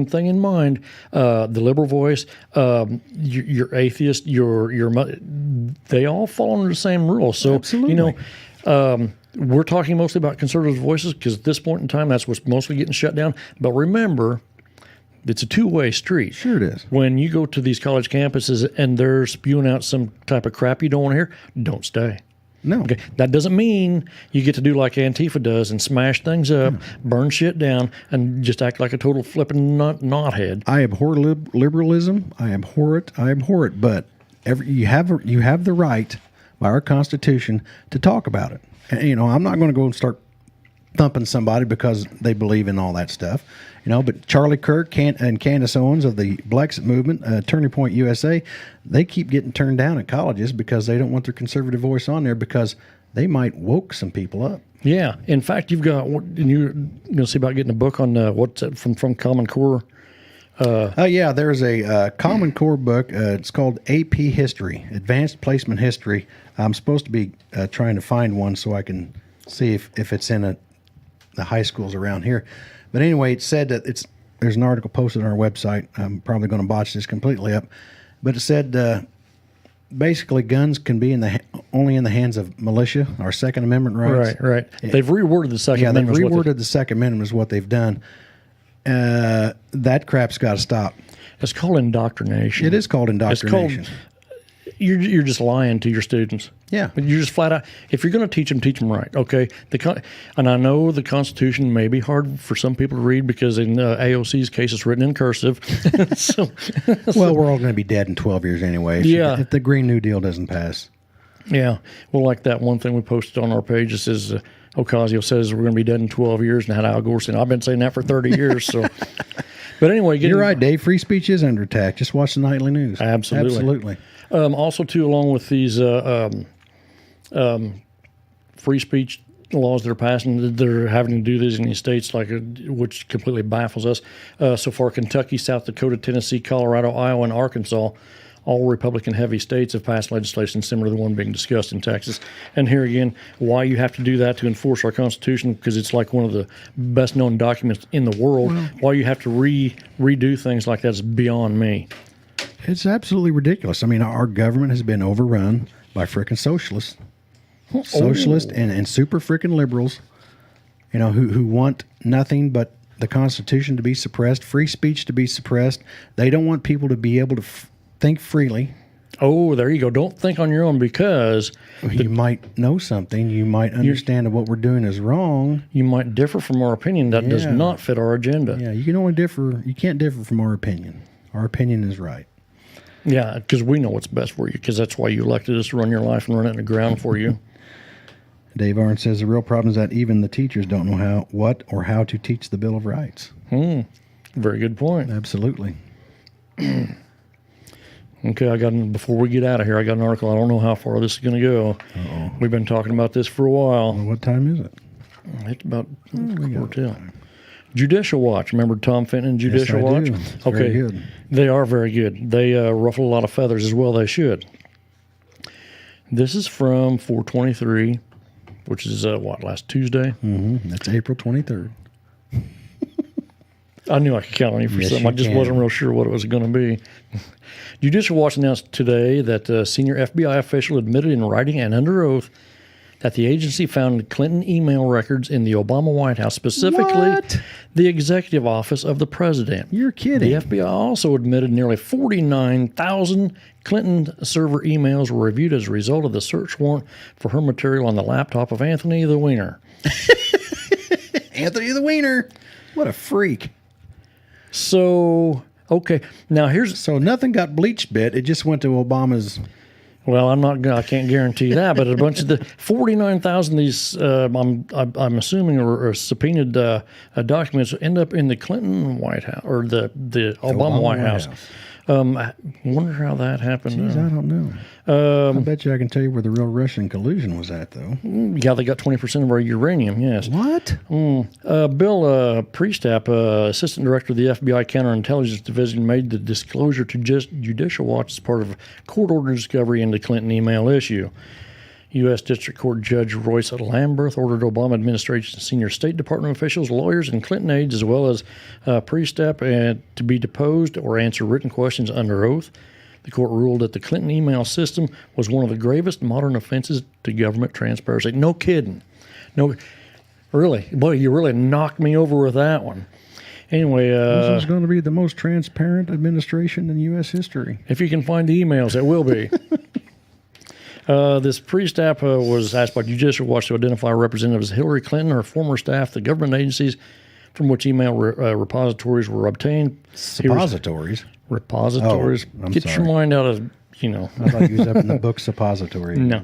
thing in mind, the liberal voice, your atheist, they all fall under the same rules. So, absolutely. We're talking mostly about conservative voices because at this point in time, that's what's mostly getting shut down. But remember, it's a two-way street. Sure it is. When you go to these college campuses and they're spewing out some type of crap you don't want to hear, don't stay. No. Okay. That doesn't mean you get to do like Antifa does and smash things up, burn shit down, and just act like a total flipping knothead. I abhor liberalism. I abhor it. But you have the right by our Constitution to talk about it. And, I'm not going to go and start thumping somebody because they believe in all that stuff. But Charlie Kirk and Candace Owens of the Blexit movement, Turning Point USA, they keep getting turned down at colleges because they don't want their conservative voice on there because they might woke some people up. Yeah. In fact, you're going to see about getting a book on what's it, from Common Core. There's a Common Core book. It's called AP History, Advanced Placement History. I'm supposed to be trying to find one so I can see if it's in the high schools around here. But anyway, it said that there's an article posted on our website. I'm probably going to botch this completely up. But it said basically guns can be only in the hands of militia, our Second Amendment rights. Right. They've reworded the Second Amendment. Yeah, they've reworded the Second Amendment is what they've done. That crap's got to stop. It's called indoctrination. It is called indoctrination. You're just lying to your students. Yeah. You're just flat out. If you're going to teach them right. Okay. And I know the Constitution may be hard for some people to read because in AOC's case it's written in cursive. Well, we're all going to be dead in 12 years anyway. If the Green New Deal doesn't pass. Yeah. Well, like that one thing we posted on our page that says Ocasio says we're going to be dead in 12 years, and had Al Gore saying, I've been saying that for 30 years. So, but anyway, you're right, Dave. Free speech is under attack. Just watch the nightly news. Absolutely. Also, too, along with these free speech laws that are passing, they're having to do this in these states, which completely baffles us. So far, Kentucky, South Dakota, Tennessee, Colorado, Iowa, and Arkansas all Republican-heavy states have passed legislation similar to the one being discussed in Texas. And here again, why you have to do that to enforce our Constitution, because it's like one of the best-known documents in the world. Why you have to redo things like that is beyond me. It's absolutely ridiculous. I mean, our government has been overrun by frickin' socialists. Socialists and super frickin' liberals, you know, who want nothing but the Constitution to be suppressed, free speech to be suppressed. They don't want people to be able to think freely. Oh, there you go. Don't think on your own, because You might know something. You might understand that what we're doing is wrong. you might differ from our opinion. That does Yeah. not fit our agenda. Yeah, you can only differ. You can't differ from our opinion. Our opinion is right. Yeah, because we know what's best for you, because that's why you elected us to run your life and run it in the ground for you. Dave Arns says the real problem is that even the teachers don't know how to teach the Bill of Rights. Very good point. Absolutely. Okay, before we get out of here, I got an article. I don't know how far this is going to go. Uh-oh. We've been talking about this for a while. Well, what time is it? It's about quarter. Judicial Watch. Remember Tom Fenton and Judicial Yes, I Watch? do. It's very good. They are very good. They ruffle a lot of feathers as well. They should. This is from 4/23, which is last Tuesday? Mm-hmm. That's April 23rd. I knew I could count on you for Yes, something. you I just can. wasn't real sure what it was going to be. Judicial Watch announced today that a senior FBI official admitted in writing and under oath that the agency found Clinton email records in the Obama White House, specifically What? the executive office of the president. You're kidding. The FBI also admitted nearly 49,000 Clinton server emails were reviewed as a result of the search warrant for her material on the laptop of Anthony the Wiener. Anthony the Wiener. What a freak. So, okay, now here's... So nothing got bleached bit. It just went to Obama's. Well, I can't guarantee that, but a bunch of the 49,000 of these, I'm assuming, are subpoenaed documents end up in the Clinton White House or the Obama White House. I wonder how that happened. Geez, I don't know. I bet you I can tell you where the real Russian collusion was at, though. Yeah, they got 20% of our uranium. Yes. What? Bill Priestap, Assistant Director of the FBI Counterintelligence Division, made the disclosure to Judicial Watch as part of court order discovery into Clinton email issue. U.S. District Court Judge Royce Lamberth ordered Obama administration senior State Department officials, lawyers, and Clinton aides, as well as Priestap, to be deposed or answer written questions under oath. The court ruled that the Clinton email system was one of the gravest modern offenses to government transparency. No kidding. No, really. Boy, you really knocked me over with that one. Anyway, This is going to be the most transparent administration in U.S. history. if you can find the emails, it will be. This Priestap was asked by Judicial Watch to identify representatives of Hillary Clinton, her former staff, the government agencies from which email repositories were obtained. Suppositories. Repositories. Oh, I'm Get sorry. your mind out of, I thought you was up in the book suppository. No.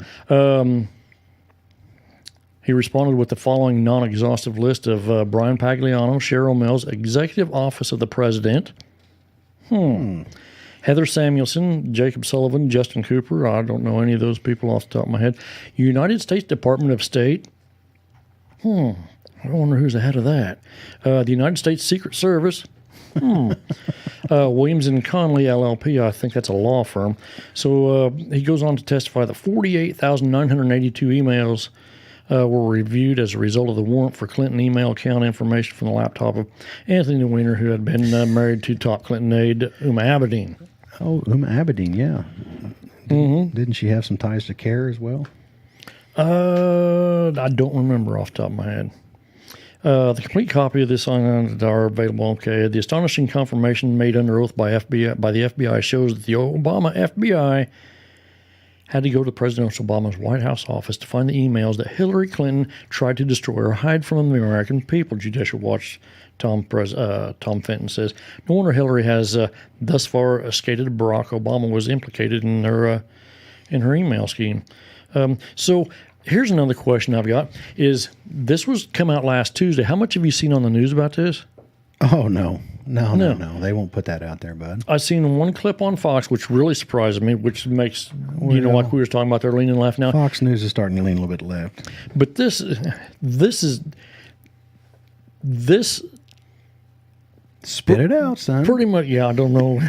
He responded with the following non-exhaustive list of Brian Pagliano, Cheryl Mills, Executive Office of the President. Heather Samuelson, Jacob Sullivan, Justin Cooper. I don't know any of those people off the top of my head. United States Department of State. I wonder who's the head of that. The United States Secret Service. Williams and Conley LLP. I think that's a law firm. So he goes on to testify that 48,982 emails were reviewed as a result of the warrant for Clinton email account information from the laptop of Anthony Weiner, who had been married to top Clinton aide Uma Abedin. Oh, Uma Abedin, yeah. Didn't she have some ties to CARE as well? I don't remember off the top of my head. The complete copy of this are available. Okay, the astonishing confirmation made under oath by the FBI shows that the Obama FBI had to go to President Obama's White House office to find the emails that Hillary Clinton tried to destroy or hide from the American people. Judicial Watch Tom Fenton says, no wonder Hillary has thus far skated Barack Obama was implicated in her email scheme. So here's another question I've got: is this was come out last Tuesday? How much have you seen on the news about this? Oh, no. No. They won't put that out there, bud. I seen one clip on Fox, which really surprised me, which makes, like we were talking about, they're leaning left now. Fox News is starting to lean a little bit left. But this Spit it out, son. pretty much, yeah, I don't know.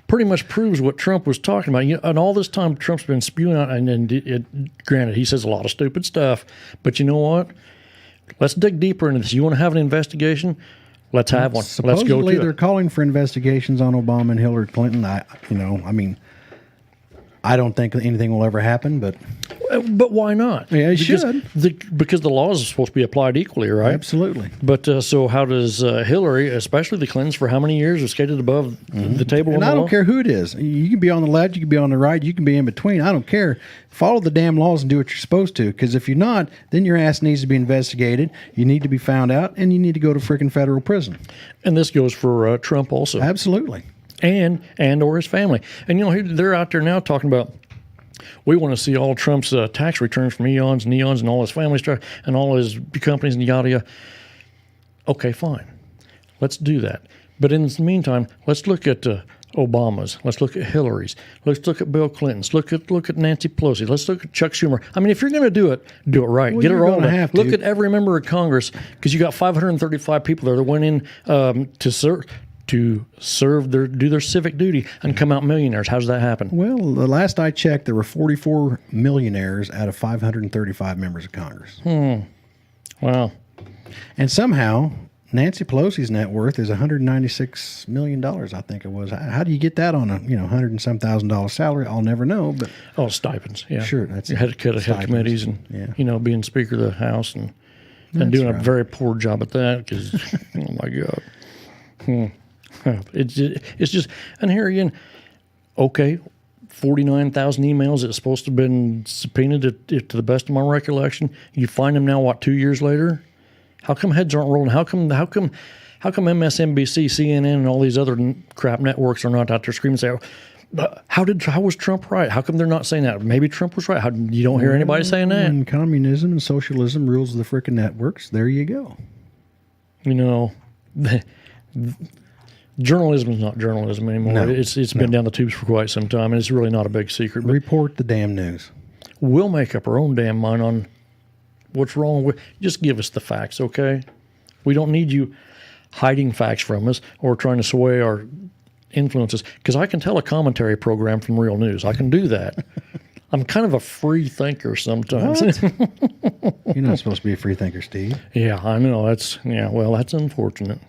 pretty much proves what Trump was talking about. And all this time, Trump's been spewing out, granted, he says a lot of stupid stuff, but you know what? Let's dig deeper into this. You want to have an investigation? Let's have one. Let's go to they're it. calling for investigations on Obama and Hillary Clinton. I don't think anything will ever happen, but why not? Yeah, it should. Because the laws are supposed to be applied equally, right? Absolutely. But so how does Hillary, especially the Clintons, for how many years have skated above the table? And I don't care who it is. You can be on the left, you can be on the right, you can be in between. I don't care. Follow the damn laws and do what you're supposed to. Because if you're not, then your ass needs to be investigated. You need to be found out, and you need to go to freaking federal prison. And this goes for Trump also. Absolutely. And or his family. And they're out there now talking about, we want to see all Trump's tax returns from eons and eons and all his family stuff and all his companies and yada yada. Okay, fine. Let's do that. But in the meantime, let's look at Obama's. Let's look at Hillary's. Let's look at Bill Clinton's. Look at Nancy Pelosi. Let's look at Chuck Schumer. I mean, if you're going to do it right. Well, Get it you're rolled. gonna have to. Look at every member of Congress, because you got 535 people there that went in to do their civic duty and come out millionaires. How does that happen? Well, the last I checked, there were 44 millionaires out of 535 members of Congress. Wow. And somehow, Nancy Pelosi's net worth is $196 million, I think it was. How do you get that on a $100 and some $1,000 salary? I'll never know. But stipends. Yeah, sure. That's you had to head committees and being Speaker of the House and doing a very poor job at that. Because oh my God. It's just, and here again, okay, 49,000 emails that's supposed to have been subpoenaed to the best of my recollection. You find them now, 2 years later? How come heads aren't rolling? How come MSNBC, CNN, and all these other crap networks are not out there screaming and say, how was Trump right? How come they're not saying that? Maybe Trump was right. You don't hear anybody saying that. When communism and socialism rules the frickin' networks, there you go. Journalism is not journalism anymore. No, it's been down the tubes for quite some time, and it's really not a big secret. But report the damn news. We'll make up our own damn mind on what's wrong with. Just give us the facts, okay? We don't need you hiding facts from us or trying to sway our influences. Because I can tell a commentary program from real news. I can do that. I'm kind of a free thinker sometimes. You're not supposed to be a free thinker, Steve. Yeah, I know. That's unfortunate.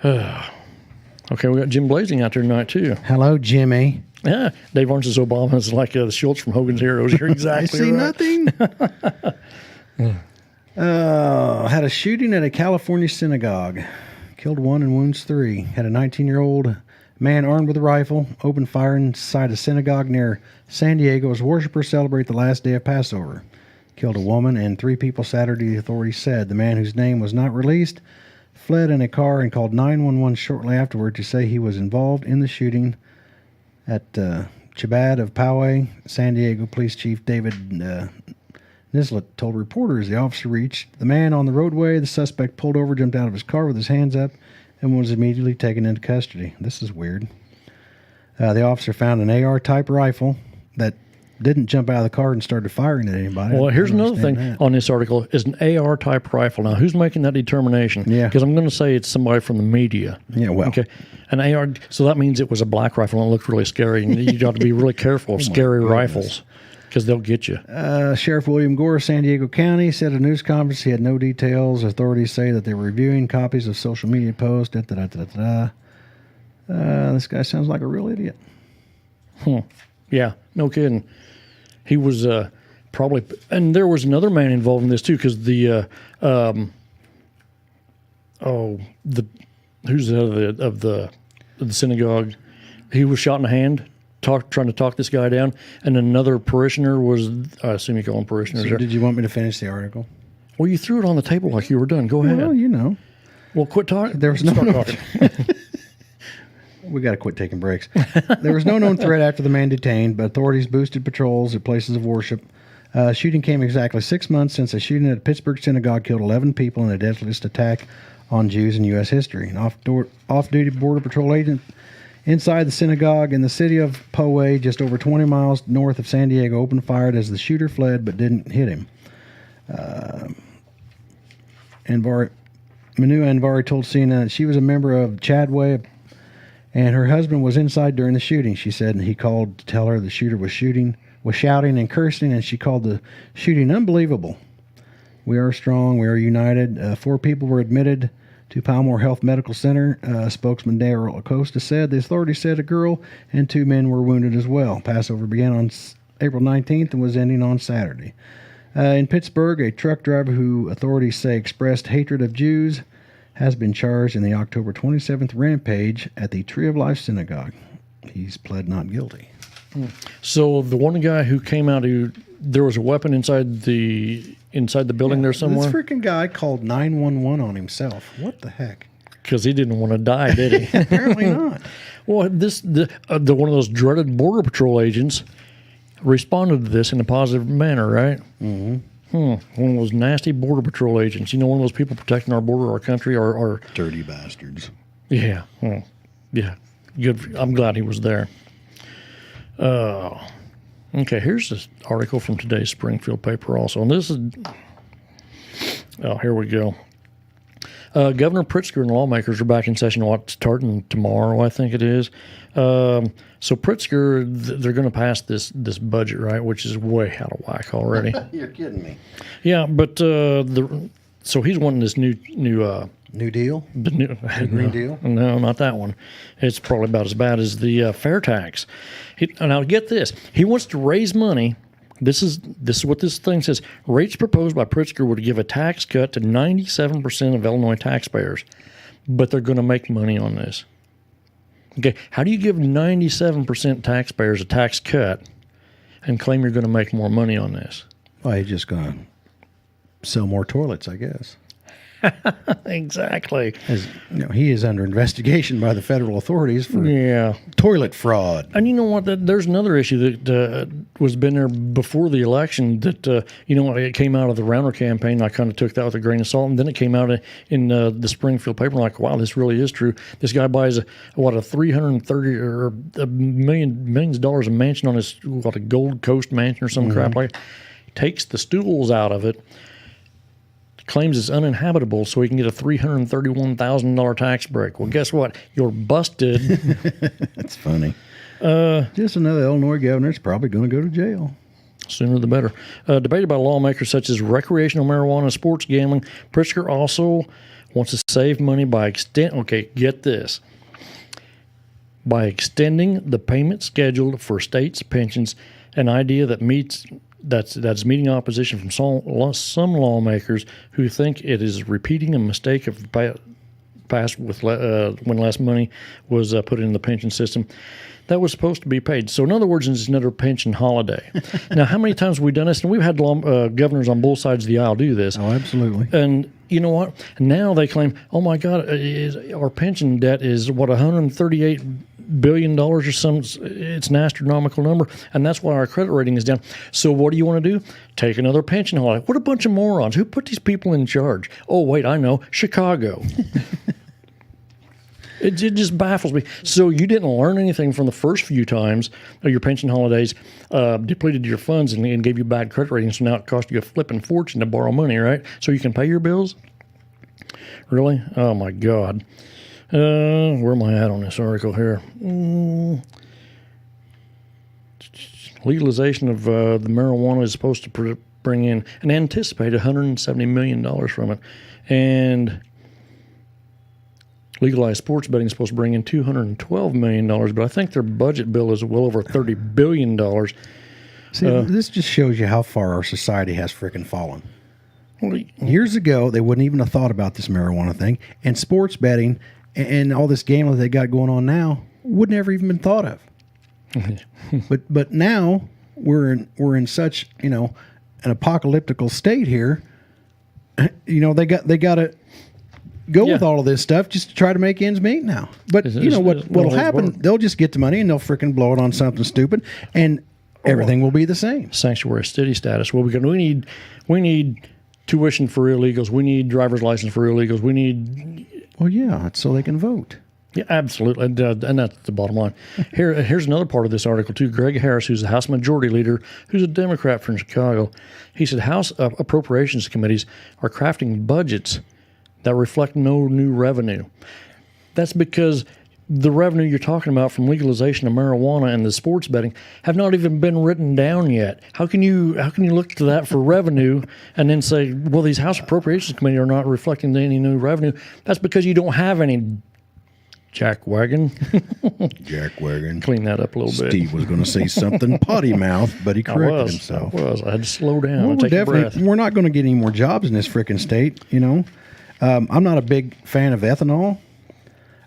Okay, we got Jim Blazing out there tonight too. Hello, Jimmy. Yeah, Dave Arns says Obama is like the Schultz from Hogan's Heroes. You're exactly I see right. Nothing. Had a shooting at a California synagogue. Killed 1 and wounds 3. Had a 19-year-old man armed with a rifle opened fire inside a synagogue near San Diego as worshippers celebrate the last day of Passover. Killed a woman and 3 people Saturday, the authorities said. The man, whose name was not released, fled in a car and called 911 shortly afterward to say he was involved in the shooting at Chabad of Ponway. San Diego Police Chief David Nislett told reporters the officer reached the man on the roadway. The suspect pulled over, jumped out of his car with his hands up, and was immediately taken into custody. This is weird. The officer found an AR-type rifle that didn't jump out of the car and started firing at anybody. Well, here's another thing on this article is an AR-type rifle. Now, who's making that determination? Yeah. Because I'm going to say it's somebody from the media. Yeah, well. Okay. An AR, so that means it was a black rifle and it looked really scary. And you got to be really careful of scary rifles because they'll get you. Sheriff William Gore, San Diego County, said at a news conference he had no details. Authorities say that they were reviewing copies of social media posts. This guy sounds like a real idiot. Yeah, no kidding. He was probably, and there was another man involved in this too, because who's the head of the synagogue? He was shot in the hand, trying to talk this guy down, and another parishioner was. I assume you call him parishioners. So did you want me to finish the article? Well, you threw it on the table like you were done. Go ahead. Well, Well, quit talking. There was no. Start talking. We got to quit taking breaks. There was no known threat after the man detained, but authorities boosted patrols at places of worship. Shooting came exactly 6 months since a shooting at a Pittsburgh synagogue killed 11 people in a deadliest attack on Jews in U.S. history. An off-duty Border Patrol agent inside the synagogue in the city of Ponway, just over 20 miles north of San Diego, opened fire as the shooter fled but didn't hit him. Manu Anvari told CNN that she was a member of Chadway, And her husband was inside during the shooting, she said, and he called to tell her the shooter was shouting and cursing, and she called the shooting unbelievable. We are strong. We are united. 4 people were admitted to Palmore Health Medical Center. Spokesman Daryl Acosta said the authorities said a girl and 2 men were wounded as well. Passover began on April 19th and was ending on Saturday. In Pittsburgh, a truck driver who authorities say expressed hatred of Jews has been charged in the October 27th rampage at the Tree of Life Synagogue. He's pled not guilty. So the one guy who came out, there was a weapon inside the building there somewhere? This freaking guy called 911 on himself. What the heck? Because he didn't want to die, did he? Apparently not. Well, the one of those dreaded Border Patrol agents responded to this in a positive manner, right? Mm-hmm. One of those nasty Border Patrol agents. One of those people protecting our border, our country, our dirty bastards. Yeah. Yeah. Good. I'm glad he was there. Okay, here's this article from today's Springfield paper also. And this is... Oh, here we go. Governor Pritzker and lawmakers are back in session, starting tomorrow, I think it is. So Pritzker, they're going to pass this budget, right, which is way out of whack already. You're kidding me. Yeah, but so he's wanting this new New Deal? The new Green Deal? No, not that one. It's probably about as bad as the fair tax. Now get this: he wants to raise money. This is what this thing says. Rates proposed by Pritzker would give a tax cut to 97% of Illinois taxpayers, but they're going to make money on this. Okay, how do you give 97% taxpayers a tax cut and claim you're going to make more money on this? Well, he's just going to sell more toilets, I guess. Exactly. He is under investigation by the federal authorities for toilet fraud. And you know what? There's another issue that was been there before the election that, it came out of the Rauner campaign. I kind of took that with a grain of salt. And then it came out in the Springfield paper. I'm like, wow, this really is true. This guy buys a $330 or millions of dollars a mansion on his, a Gold Coast mansion or some crap like that. Takes the stools out of it. Claims it's uninhabitable so he can get a $331,000 tax break. Well, guess what? You're busted. That's funny. Just another Illinois governor that's probably going to go to jail. Sooner the better. Debated by lawmakers such as recreational marijuana, sports gambling. Pritzker also wants to save money by get this. By extending the payment schedule for states' pensions, an idea that that's meeting opposition from some lawmakers who think it is repeating a mistake of past with when less money was put in the pension system that was supposed to be paid. So in other words, it's another pension holiday. Now, how many times have we done this? And we've had governors on both sides of the aisle do this. Oh, absolutely. And you know what? Now they claim, oh my God, our pension debt is $138 billion or some, it's an astronomical number, and that's why our credit rating is down. So what do you want to do? Take another pension holiday. What a bunch of morons. Who put these people in charge? Oh, wait, I know. Chicago. It just baffles me. So you didn't learn anything from the first few times your pension holidays depleted your funds and gave you bad credit ratings, so now it cost you a flipping fortune to borrow money, right? So you can pay your bills? Really? Oh, my God. Where am I at on this article here? Legalization of the marijuana is supposed to bring in an anticipated $170 million from it. And legalized sports betting is supposed to bring in $212 million, but I think their budget bill is well over $30 billion. See, this just shows you how far our society has freaking fallen. Years ago, they wouldn't even have thought about this marijuana thing, and sports betting and all this gambling they got going on now would never even been thought of. But now we're in such an apocalyptical state here. They got to go with all of this stuff just to try to make ends meet now. But what'll happen? They'll just get the money and they'll freaking blow it on something stupid, and everything will be the same. Sanctuary city status. Well, we need tuition for illegals. We need driver's license for illegals. We need. Well, yeah, it's so they can vote. Yeah, absolutely, and that's the bottom line. Here's another part of this article too. Greg Harris, who's the House Majority Leader, who's a Democrat from Chicago, he said House appropriations committees are crafting budgets that reflect no new revenue. That's because the revenue you're talking about from legalization of marijuana and the sports betting have not even been written down yet. How can you look to that for revenue and then say, well, these House Appropriations Committee are not reflecting any new revenue? That's because you don't have any. Jackwagon. Jackwagon. Clean that up a little bit. Steve was going to say something potty mouth, but he corrected himself. I had to slow down Well, and take a breath. we're not going to get any more jobs in this frickin' state, you know. I'm not a big fan of ethanol,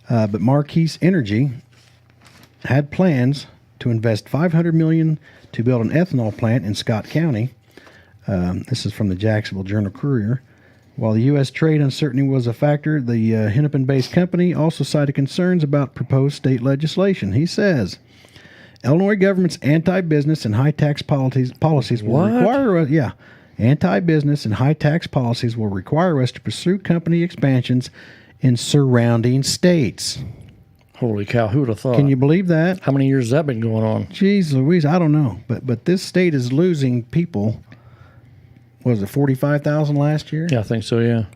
but Marquise Energy had plans to invest $500 million to build an ethanol plant in Scott County. This is from the Jacksonville Journal-Courier. While the U.S. trade uncertainty was a factor, the Hennepin-based company also cited concerns about proposed state legislation. He says, Illinois government's anti-business and high-tax policies will require us... Yeah. Anti-business and high-tax policies will require us to pursue company expansions in surrounding states. Holy cow, who would have thought? Can you believe that? How many years has that been going on? Jeez Louise, I don't know. But this state is losing people... Was it 45,000 last year? Yeah, I think so, yeah.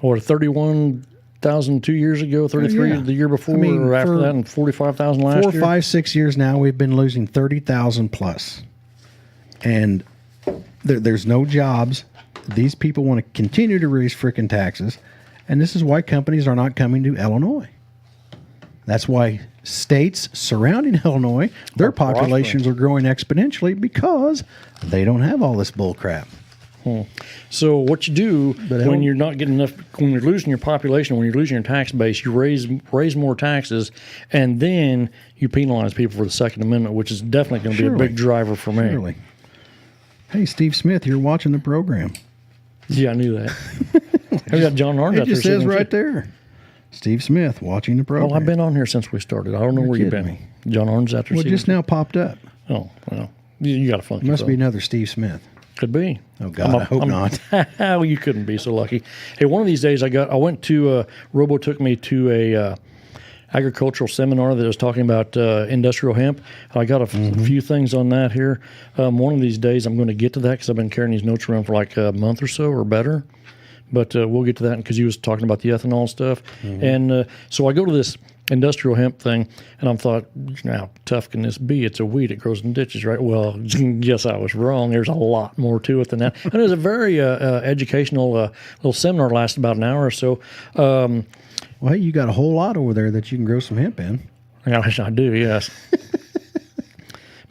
Or 31,000 2 years ago, 33 the year before, or after that, and 45,000 last year? 4, 5, 6 years now, we've been losing 30,000 plus. And there's no jobs. These people want to continue to raise frickin' taxes. And this is why companies are not coming to Illinois. That's why states surrounding Illinois, their populations are growing exponentially because they don't have all this bull crap. So what you do when you're not getting enough, when you're losing your population, when you're losing your tax base, you raise more taxes, and then you penalize people for the Second Amendment, which is definitely going to be a big driver for me. Surely. Hey, Steve Smith, you're watching the program. Yeah, I knew that. We got John Arns out there. It just says right there. Steve Smith watching the program. Well, I've been on here since we started. I don't know where you've been. John Arns out there. Well, just now popped up. Oh, well, you got a funky Must phone. be another Steve Smith. Could be. Oh God, I hope not. Well, you couldn't be so lucky. Hey, one of these days I went to Robo took me to a agricultural seminar that was talking about industrial hemp. I got a few things on that here. One of these days I'm going to get to that because I've been carrying these notes around for like a month or so or better. But we'll get to that because he was talking about the ethanol stuff. And so I go to this industrial hemp thing, and I thought, how tough can this be? It's a weed. It grows in ditches, right? Well, yes, I was wrong. There's a lot more to it than that. And it was a very educational little seminar. Lasted about an hour or so. Well, hey, you got a whole lot over there that you can grow some hemp in. I do, yes.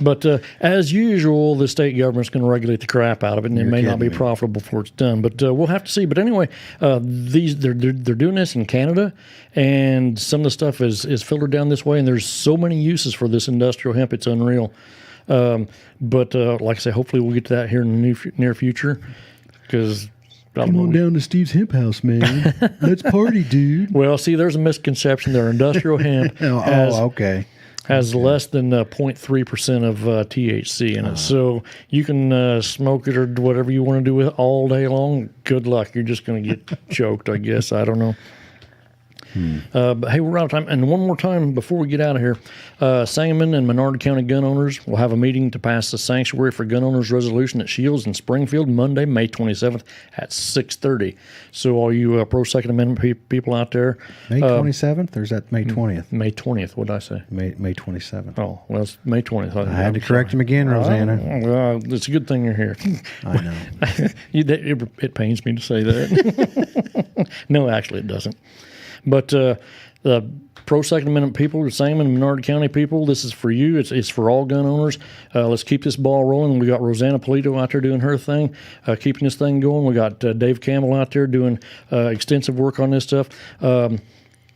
But as usual, the state government's going to regulate the crap out of it, and it may not be profitable before it's done. But we'll have to see. But anyway, they're doing this in Canada, and some of the stuff is filtered down this way. And there's so many uses for this industrial hemp; it's unreal. But like I say, hopefully we'll get to that here in the near future. Because come on down to Steve's hemp house, man. Let's party, dude. Well, see, there's a misconception there. Industrial hemp has less than 0.3% of THC in it. So you can smoke it or whatever you want to do with it all day long. Good luck. You're just going to get choked, I guess. I don't know. But hey, we're out of time. And one more time before we get out of here, Sangamon and Menard County gun owners will have a meeting to pass the Sanctuary for Gun Owners resolution at Shields in Springfield Monday, May 27th at 6:30. So all you pro-Second Amendment people out there. May 27th, or is that May 20th? May 20th, what did I say? May 27th. Oh, well, it's May 20th. I had to correct him again, Rosanna. It's a good thing you're here. I know. It pains me to say that. No, actually, it doesn't. But the pro-Second Amendment people, the Sangamon and Menard County people, this is for you. It's for all gun owners. Let's keep this ball rolling. We got Rosanna Polito out there doing her thing, keeping this thing going. We got Dave Campbell out there doing extensive work on this stuff.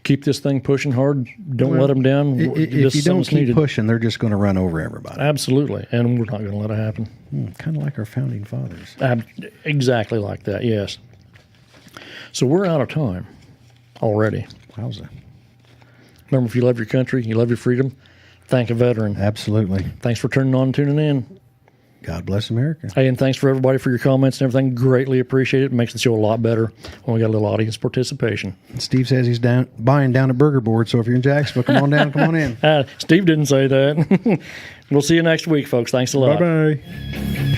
Keep this thing pushing hard. Don't let them down. If you don't keep pushing, they're just going to run over everybody. Absolutely. And we're not going to let it happen. Kind of like our founding fathers. Exactly like that, yes. So we're out of time already. Wowza. Remember, if you love your country, you love your freedom, thank a veteran. Absolutely. Thanks for tuning in. God bless America. Hey, and thanks for everybody for your comments and everything. Greatly appreciate it. It makes the show a lot better when we got a little audience participation. Steve says he's buying down a burger board, so if you're in Jacksonville, come on down, come on in. Steve didn't say that. We'll see you next week, folks. Thanks a lot. Bye-bye.